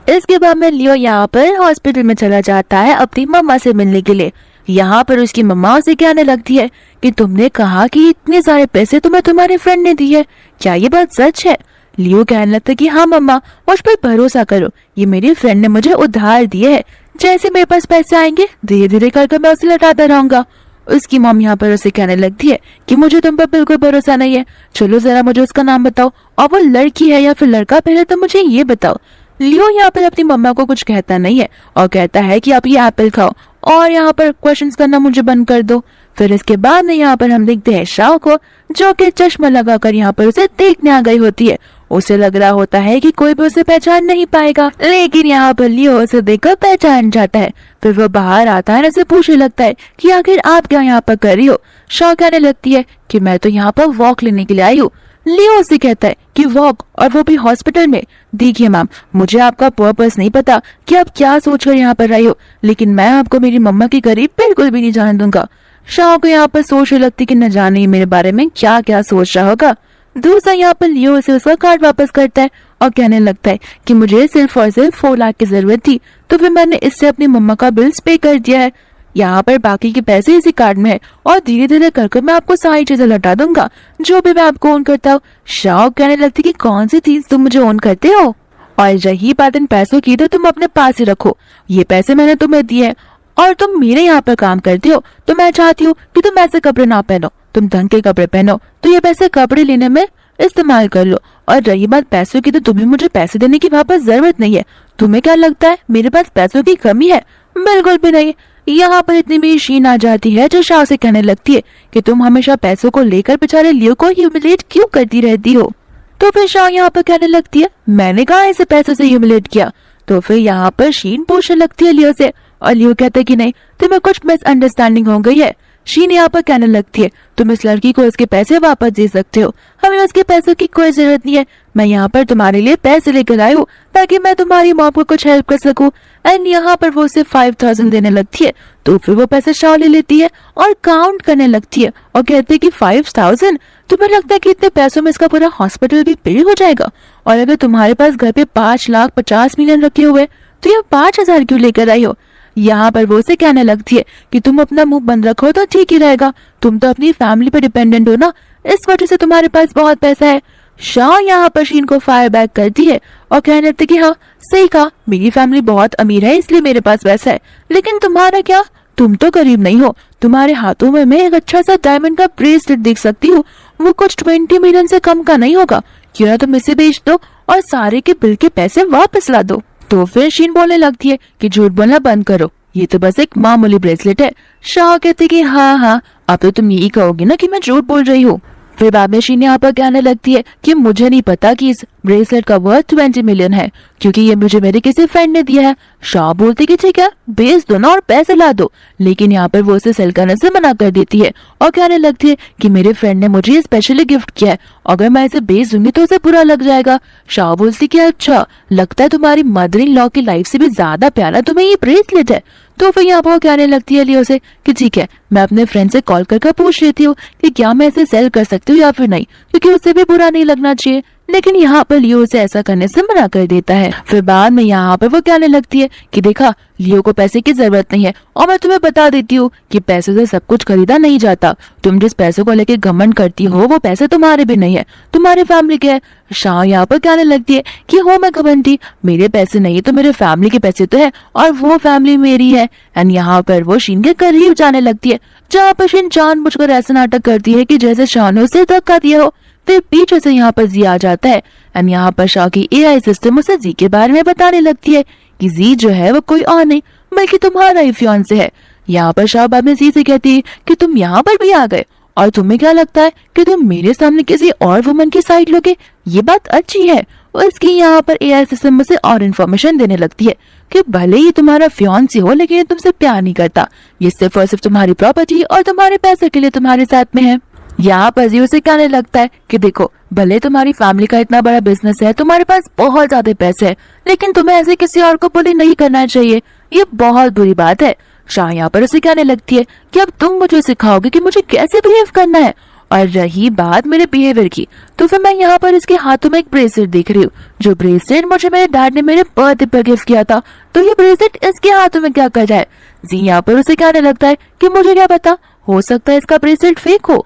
इसके बाद में लियो यहाँ पर हॉस्पिटल में चला जाता है अपनी मम्मा से मिलने के लिए। यहाँ पर उसकी मम्मा उसे कहने लगती है कि तुमने कहा कि इतने सारे पैसे तुम्हें तुम्हारे फ्रेंड ने दिए, क्या ये बात सच है। लियो कहने लगता है कि हाँ मम्मा मुझ पर भरोसा करो, ये मेरी फ्रेंड ने मुझे उधार दिए है, जैसे मेरे पास पैसे आएंगे धीरे धीरे करके मैं उसे लौटाता रहूंगा। उसकी मॉम यहाँ पर उसे कहने लगती है कि मुझे तुम पर बिल्कुल भरोसा नहीं है, चलो जरा मुझे उसका नाम बताओ और वो लड़की है या फिर लड़का, पहले तो मुझे ये बताओ। लियो यहाँ पर अपनी मम्मा को कुछ कहता नहीं है और कहता है कि आप ये एप्पल खाओ और यहाँ पर क्वेश्चंस करना मुझे बंद कर दो। फिर इसके बाद में यहाँ पर हम देखते हैं शाओ को जो कि चश्मा लगाकर यहाँ पर उसे देखने आ गई होती है। उसे लग रहा होता है कि कोई भी उसे पहचान नहीं पाएगा, लेकिन यहाँ पर लियो उसे देखकर पहचान जाता है। फिर वो बाहर आता है और उसे पूछने लगता है कि आखिर आप क्या यहाँ पर कर रही हो। शाओ कहने लगती है कि मैं तो यहाँ पर वॉक लेने के लिए आई हूँ। लियो उसे कहता है कि वॉक, और वो भी हॉस्पिटल में। देखिए मैम, मुझे आपका पर्पस नहीं पता कि आप क्या सोचकर यहाँ पर आई हो, लेकिन मैं आपको मेरी मम्मा के करीब बिल्कुल भी नहीं जाने दूंगा। शाओ को यहाँ पर सोचने लगती कि न जाने मेरे बारे में क्या क्या सोच रहा होगा। दूसरा यहाँ पर लियो उसे उसका कार्ड वापस करता है और कहने लगता है कि मुझे सिर्फ और सिर्फ 4 लाख की जरूरत थी, तो फिर मैंने इससे अपनी मम्मा का बिल्स पे कर दिया है। यहाँ पर बाकी के पैसे इसी कार्ड में है और धीरे धीरे करके मैं आपको सारी चीजें लौटा दूंगा जो भी मैं आपको ओन करता हूँ। शाओ कहने लगती कि कौन सी चीज तुम मुझे ओन करते हो, और रही बात इन पैसों की तो तुम अपने पास ही रखो। ये पैसे मैंने तुम्हें दिए हैं और तुम मेरे यहाँ पर काम करते हो, तो मैं चाहती हूँ कि तुम ऐसे कपड़े ना पहनो, तुम ढंग के कपड़े पहनो, तो ये पैसे कपड़े लेने में इस्तेमाल कर लो। और रही बात पैसों की, तो तुम्हें मुझे पैसे देने की वापस जरूरत नहीं है। तुम्हें क्या लगता है मेरे पास पैसों की कमी है? बिल्कुल भी नहीं। यहाँ पर इतनी भी शीन आ जाती है जो शाह से कहने लगती है कि तुम हमेशा पैसों को लेकर बेचारे लियो को ह्यूमिलेट क्यों करती रहती हो। तो फिर शाह यहाँ पर कहने लगती है मैंने कहा इसे पैसों से ह्यूमिलेट किया। तो फिर यहाँ पर शीन पूछने लगती है लियो से, और लियो कहता है कि नहीं, तुम्हें कुछ मिसअंडरस्टैंडिंग हो गई है। शीन यहाँ पर कहने लगती है तुम इस लड़की को उसके पैसे वापस दे सकते हो, हमें उसके पैसों की कोई जरूरत नहीं है। मैं यहाँ पर तुम्हारे लिए पैसे लेकर आई हूँ ताकि मैं तुम्हारी मॉम को कुछ हेल्प कर सकूं। एंड यहाँ पर वो उसे 5000 देने लगती है। तो फिर वो पैसे शाओ ले लेती है और काउंट करने लगती है और कहती है कि 5000, तुम्हें लगता है कि इतने पैसों में इसका पूरा हॉस्पिटल भी पे हो जाएगा? और अगर तुम्हारे पास घर पे 5,50,000,000 रखे हुए तो ये 5000 क्यों लेकर आई हो? यहाँ पर वो उसे कहने लगती है कि तुम अपना मुंह बंद रखो तो ठीक ही रहेगा, तुम तो अपनी फैमिली पे डिपेंडेंट हो ना, इस वजह से तुम्हारे पास बहुत पैसा है। शाह यहाँ पर शीन को फायर बैक करती है और कहने लगती कि हाँ सही कहा, मेरी फैमिली बहुत अमीर है इसलिए मेरे पास पैसा है, लेकिन तुम्हारा क्या, तुम तो गरीब नहीं हो, तुम्हारे हाथों में मैं एक अच्छा सा डायमंड का ब्रेसलेट देख सकती हूँ, वो कुछ 20 मिलियन से कम का नहीं होगा, क्यों ना तुम इसे बेच दो और सारे के बिल के पैसे वापस ला दो। तो फिर शीन बोलने लगती है कि झूठ बोलना बंद करो, ये तो बस एक मामूली ब्रेसलेट है। शाह कहती कि हाँ, अब तो तुम यही कहोगी ना कि मैं झूठ बोल रही हूँ। फिर बाद में शीन यहाँ पर कहने लगती है कि मुझे नहीं पता कि इस ब्रेसलेट का वर्थ 20 मिलियन है, क्योंकि ये मुझे मेरे किसी फ्रेंड ने दिया है। शाह बोलती कि ठीक है बेच दो ना और पैसे ला दो, लेकिन यहाँ पर वो उसे सेल करने से मना कर देती है और कहने लगती है कि मेरे फ्रेंड ने मुझे स्पेशली गिफ्ट किया है, अगर मैं इसे बेच दूंगी तो उसे बुरा लग जाएगा। शाह बोलती कि अच्छा, लगता है तुम्हारी मदर इन लॉ की लाइफ से भी ज्यादा प्यारा तुम्हें ये ब्रेसलेट है। तो फिर यहाँ पर कहने लगती है लियो से कि ठीक है, मैं अपने फ्रेंड से कॉल करके पूछ लेती हूँ कि क्या मैं इसे सेल कर सकती हूँ या फिर नहीं, क्योंकि उसे भी बुरा नहीं लगना चाहिए। लेकिन यहाँ पर लियो उसे ऐसा करने से मना कर देता है। फिर बाद में यहाँ पर वो कहने लगती है कि देखा, लियो को पैसे की जरूरत नहीं है और मैं तुम्हें बता देती हूँ कि पैसे से सब कुछ खरीदा नहीं जाता, तुम जिस पैसे को लेके घमंड करती हो वो पैसे तुम्हारे भी नहीं है, तुम्हारे फैमिली के है। शाह यहाँ पर कहने लगती है कि हो मैं घमंडी, मेरे पैसे नहीं तो मेरे फैमिली के पैसे तो है और वो फैमिली मेरी है। एंड यहाँ पर वो शीन के करीब जाने लगती है, जहाँ पर शीन जानबूझकर ऐसा नाटक करती है कि जैसे शाह ने उसे धक्का दिया हो। फिर पीछे से यहाँ पर जी आ जाता है एंड यहाँ पर शाह की एआई सिस्टम उसे जी के बारे में बताने लगती है कि जी जो है वो कोई और नहीं बल्कि तुम्हारा ही फियांसे है। यहाँ पर शाह बाद में जी से कहती है कि तुम यहाँ पर भी आ गए और तुम्हें क्या लगता है कि तुम मेरे सामने किसी और वुमन की साइड लोगे, ये बात अच्छी है। और इसकी यहाँ पर एआई सिस्टम से और इन्फॉर्मेशन देने लगती है कि भले ही तुम्हारा फियांसी हो लेकिन ये तुमसे प्यार नहीं करता, ये सिर्फ और सिर्फ तुम्हारी प्रॉपर्टी और तुम्हारे पैसे के लिए तुम्हारे साथ में है। यहाँ पर जी उसे कहने लगता है कि देखो, भले तुम्हारी फैमिली का इतना बड़ा बिजनेस है, तुम्हारे पास बहुत ज्यादा पैसे है, लेकिन तुम्हें ऐसे किसी और को बुली नहीं करना चाहिए, ये बहुत बुरी बात है। शाह यहाँ पर उसे कहने लगती है कि अब तुम मुझे सिखाओगे कि मुझे कैसे बिहेव करना है। और रही बात मेरे बिहेवियर की, तो फिर मैं यहाँ पर इसके हाथों में एक ब्रेसलेट देख रही हूँ, जो ब्रेसलेट मुझे मेरे डैड ने मेरे बर्थडे पर गिफ्ट किया था, तो ये ब्रेसलेट इसके हाथों में क्या कर जाए। जी यहाँ पर उसे कहने लगता है कि मुझे क्या पता, हो सकता है इसका ब्रेसलेट फेक हो।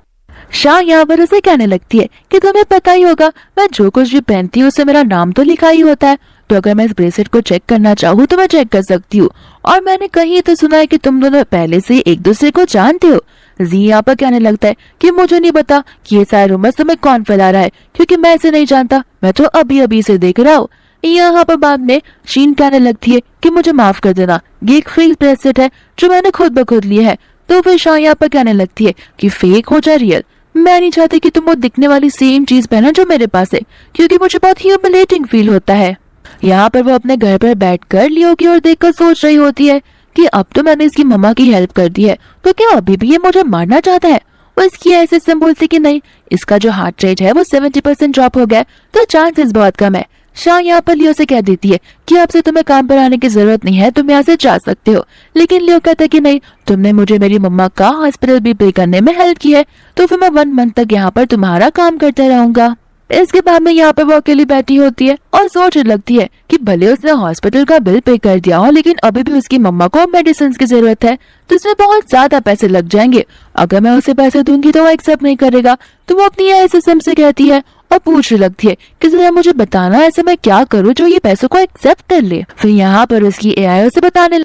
शाह यहाँ पर उसे कहने लगती है कि तुम्हें पता ही होगा, मैं जो कुछ भी पहनती हूँ उससे मेरा नाम तो लिखा ही होता है, तो अगर मैं इस ब्रेसलेट को चेक करना चाहूँ तो मैं चेक कर सकती हूँ। और मैंने कहीं तो सुना है कि तुम दोनों पहले से एक दूसरे को जानते हो। जी यहाँ पर कहने लगता है कि मुझे नहीं पता कि ये सारे रूमर्स तुम्हें कौन फैला रहा है, क्योंकि मैं इसे नहीं जानता, मैं तो अभी अभी इसे देख रहा हूँ। यहाँ पर बाद में शीन कहने लगती है कि मुझे माफ कर देना, ये एक फेक ब्रेसलेट है जो मैंने खुद ब खुद लिया है। तो फिर शाह यहाँ पर कहने लगती है कि फेक हो जाए रियल, मैं नहीं चाहती कि तुम वो दिखने वाली सेम चीज पहना जो मेरे पास है, क्योंकि मुझे बहुत ह्यूमिलेटिंग फील होता है। यहाँ पर वो अपने घर पर बैठकर लियो की ओर देखकर सोच रही होती है कि अब तो मैंने इसकी मम्मा की हेल्प कर दी है, तो क्या अभी भी ये मुझे मारना चाहता है। वो इसकी ऐसे से बोलती कि नहीं, इसका जो हार्ट रेट है वो 70% ड्रॉप हो गया, तो चांसेस बहुत कम है। शाह यहाँ पर लियो से कह देती है कि अब से तुम्हें काम पर आने की जरूरत नहीं है, तुम यहाँ से जा सकते हो। लेकिन लियो कहता है कि नहीं, तुमने मुझे मेरी मम्मा का हॉस्पिटल बिल पे करने में हेल्प की है, तो फिर मैं 1 मंथ तक यहाँ पर तुम्हारा काम करते रहूंगा। इसके बाद में यहाँ पर वो अकेली बैठी होती है और सोचने लगती है कि भले उसने हॉस्पिटल का बिल पे कर दिया हो, लेकिन अभी भी उसकी मम्मा को मेडिसिन की जरूरत है, तो इसमें बहुत ज्यादा पैसे लग जाएंगे। अगर मैं उसे पैसे दूंगी तो वो एक्सेप्ट नहीं करेगा। तो वो अपनी एएसएम से कहती है और पूछने लगती है कि जरा मुझे बताना ऐसे मैं क्या करूँ जो ये पैसों को एक्सेप्ट कर ले। फिर यहाँ पर उसकी एआई उसे बताने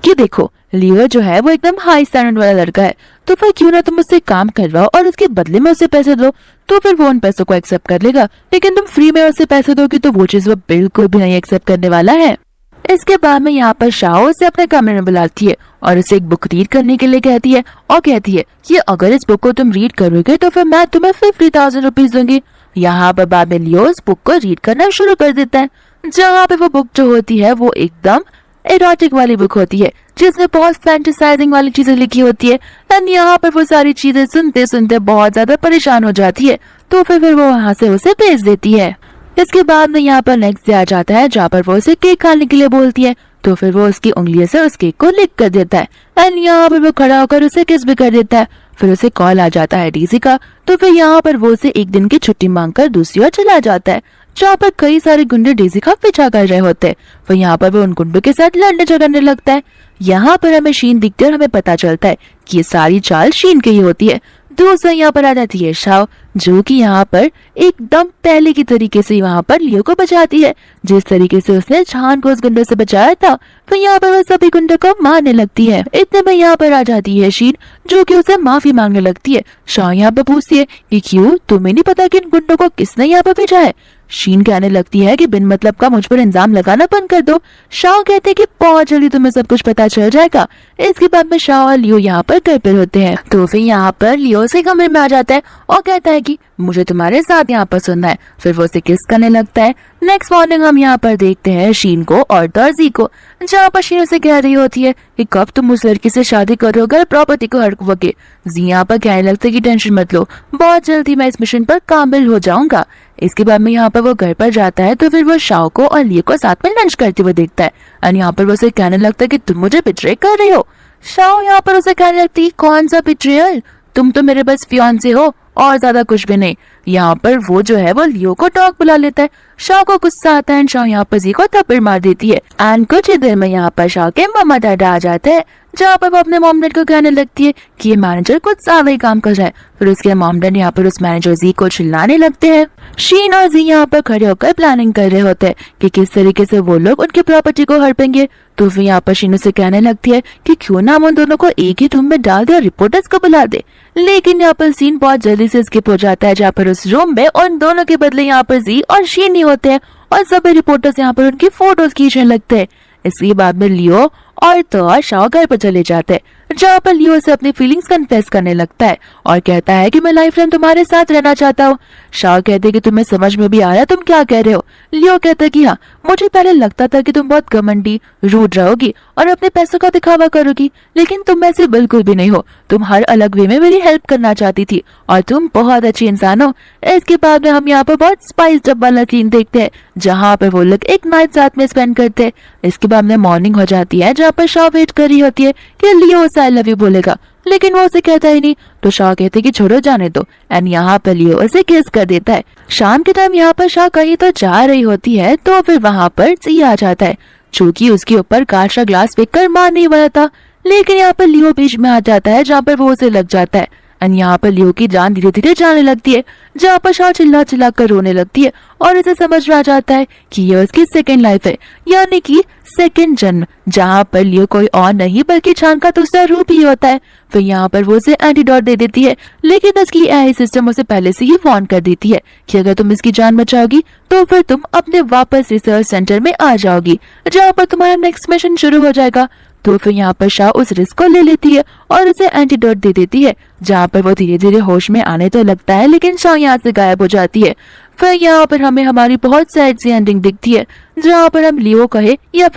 कि देखो, लियो जो है वो एकदम हाई स्टैंडर्ड वाला लड़का है, तो फिर क्यों ना तुम उससे काम करवाओ और उसके बदले में उसे पैसे दो, तो फिर वो उन पैसों को एक्सेप्ट कर लेगा। लेकिन तुम फ्री में उसे पैसे दोगे तो वो चीज वो बिल्कुल भी नहीं एक्सेप्ट करने वाला है। इसके बाद में यहाँ पर शाह उसे अपने कमरे में बुलाती है और उसे एक बुक रीड करने के लिए कहती है और कहती है कि अगर इस बुक को तुम रीड करोगे तो फिर मैं तुम्हें 50,000 रुपीज दूंगी। यहाँ पर बाद में लियो इस बुक को रीड करना शुरू कर देता है, जहाँ पे वो बुक जो होती है वो एकदम एरोटिक वाली बुक होती है, जिसमें बहुत फैंटेसाइजिंग वाली चीजें लिखी होती है। एंड यहाँ पर वो सारी चीजें सुनते सुनते बहुत ज्यादा परेशान हो जाती है, तो फिर वो वहाँ से उसे भेज देती है। इसके बाद में यहाँ पर नेक्स्ट डे आ जाता है, जहाँ पर वो उसे केक खाने के लिए बोलती है, तो फिर वो उसकी उंगलियों से उस केक को लिक कर देता है। एंड यहाँ पर वो खड़ा होकर उसे किस भी कर देता है। फिर उसे कॉल आ जाता है डीसी का, तो फिर यहाँ पर वो उसे 1 दिन की छुट्टी मांगकर दूसरी ओर चला जाता है, जहाँ पर कई सारे गुंडे डेजी का पीछा कर रहे होते हैं। फिर यहाँ पर वो उन गुंडों के साथ लड़ने झगड़ने लगता है। यहाँ पर हमें शीन दिखती है और हमें पता चलता है कि ये सारी चाल शीन की ही होती है। दूसरा यहाँ पर आ जाती है शाओ, जो कि यहाँ पर एकदम पहले की तरीके से वहाँ पर लियो को बचाती है, जिस तरीके से उसने चान को उस गुंडे से बचाया था। फिर यहाँ पर वो सभी गुंडों को मारने लगती है। इतने में यहाँ पर आ जाती है शीन, जो कि उसे माफी मांगने लगती है। शाओ यहाँ पर पूछती है कि क्यों, तुम्हें नहीं पता कि इन गुंडों को किसने यहाँ पर भेजा है? शीन कहने लगती है कि बिन मतलब का मुझ पर इल्जाम लगाना बंद कर दो। शाओ कहते हैं कि बहुत जल्दी तुम्हें सब कुछ पता चल जाएगा। इसके बाद में शाओ और लियो यहाँ पर घर पर होते हैं। तो फिर यहाँ पर लियो से कमरे में आ जाता है और कहता है कि मुझे तुम्हारे साथ यहाँ पर सुनना है। फिर वो उसे किस करने लगता है। नेक्स्ट मॉर्निंग हम यहाँ पर देखते हैं शीन को और दर्जी को, जहाँ पर शीन उसे कह रही होती है कि कब तुम उस लड़की से शादी करोगे, प्रॉपर्टी को हड़पोगे। जी यहाँ पर कहने लगता है कि टेंशन मत लो, बहुत जल्दी मैं इस मिशन पर काबिल हो जाऊंगा। इसके बाद में यहाँ पर वो घर पर जाता है तो फिर वो शाओ को और लियो को साथ में लंच करते हुए देखता है। और यहाँ पर वो उसे कहने लगता है कि तुम मुझे बिट्रे कर रही हो। शाओ यहाँ पर उसे कहने लगती है कौन सा बिट्रेयल, तुम तो मेरे बस फियांसे हो और ज्यादा कुछ भी नहीं। यहाँ पर वो जो है वो लियो को डॉग बुला लेता है। शाओ को गुस्सा आता है। शाओ यहाँ पर जी को थप्पड़ मार देती है। एंड कुछ ही देर में यहाँ पर शाओ के मामा डैडा आ जाते हैं, जहाँ पर वो अपने मॉम डैड को कहने लगती है कि ये मैनेजर कुछ ज्यादा ही काम कर रहा है। फिर उसके मॉम डैड यहाँ पर उस मैनेजर जी को चिल्लाने लगते हैं। शीन और जी यहाँ पर खड़े होकर प्लानिंग कर रहे होते हैं कि किस तरीके से वो लोग उनकी प्रॉपर्टी को हड़पेंगे। तो फिर यहाँ पर शीन से कहने लगती है कि क्यों ना हम उन दोनों को एक ही रूम में डाल दे और रिपोर्टर्स को बुला दे। लेकिन यहाँ पर सीन बहुत जल्दी से स्किप हो जाता है, जहाँ पर उस रूम में उन दोनों के बदले यहाँ पर जी और शीन ही होते हैं और सभी रिपोर्टर्स यहाँ पर उनकी फोटोज खींचने लगते हैं। इसके बाद में लियो और तो शाओ घर पर चले जाते हैं, जहाँ पर लियो से अपनी फीलिंग्स कन्फेस करने लगता है और कहता है कि मैं लाइफ टाइम तुम्हारे साथ रहना चाहता हूँ। शाओ कहते हैं कि तुम्हें समझ में भी आ रहा है तुम क्या कह रहे हो। लियो कहता है कि हाँ, मुझे पहले लगता था कि तुम बहुत घमंडी रूड रहोगी और अपने पैसों का दिखावा करोगी, लेकिन तुम ऐसे बिल्कुल भी नहीं हो। तुम हर अलग वे में मेरी हेल्प करना चाहती थी और तुम बहुत अच्छी इंसान हो। इसके बाद में हम यहाँ पर बहुत स्पाइस्ड अप वाला सीन देखते हैं, जहाँ पर वो लोग एक नाइट साथ में स्पेंड करते हैं। इसके बाद में मॉर्निंग हो जाती है, जहाँ पर शाओ वेट कर रही होती है कि लियो उसे आई लव यू बोलेगा, लेकिन वो उसे कहता ही नहीं। तो शाओ कहते कि छोड़ो जाने दो। एंड यहाँ पर लियो उसे किस कर देता है। शाम के टाइम यहाँ पर शाओ कहीं तो जा रही होती है, तो फिर वहाँ पर जी आ जाता है, चूंकि उसके ऊपर कांच का ग्लास फेंक कर मारने वाला था। लेकिन यहाँ पर लियो बीच में आ जाता है, जहाँ पर वो उसे लग जाता है। एंड यहाँ पर लियो की जान धीरे धीरे जाने लगती है, जहाँ पर शाओ चिल्ला चिल्ला कर रोने लगती है और उसे समझ में आ जाता है कि ये उसकी सेकेंड लाइफ है, यानी कि सेकेंड जन्म, जहाँ पर लियो कोई और नहीं बल्कि चान का दूसरा रूप ही होता है। फिर यहाँ पर वो उसे एंटीडोट दे देती है, लेकिन उसकी एआई सिस्टम उसे पहले से ही वार्न कर देती है कि अगर तुम इसकी जान बचाओगी तो फिर तुम अपने वापस रिसर्च सेंटर में आ जाओगी, जहाँ पर तुम्हारा नेक्स्ट मिशन शुरू हो जाएगा। तो फिर यहाँ पर शाओ उस रिस्क को ले लेती है और उसे एंटीडोट दे देती है, जहाँ पर वो धीरे धीरे होश में आने तो लगता है, लेकिन शाओ यहाँ से गायब हो जाती है। फिर यहाँ पर हमें हमारी बहुत सैड सी एंडिंग दिखती है, जहाँ पर हम लियो कहे या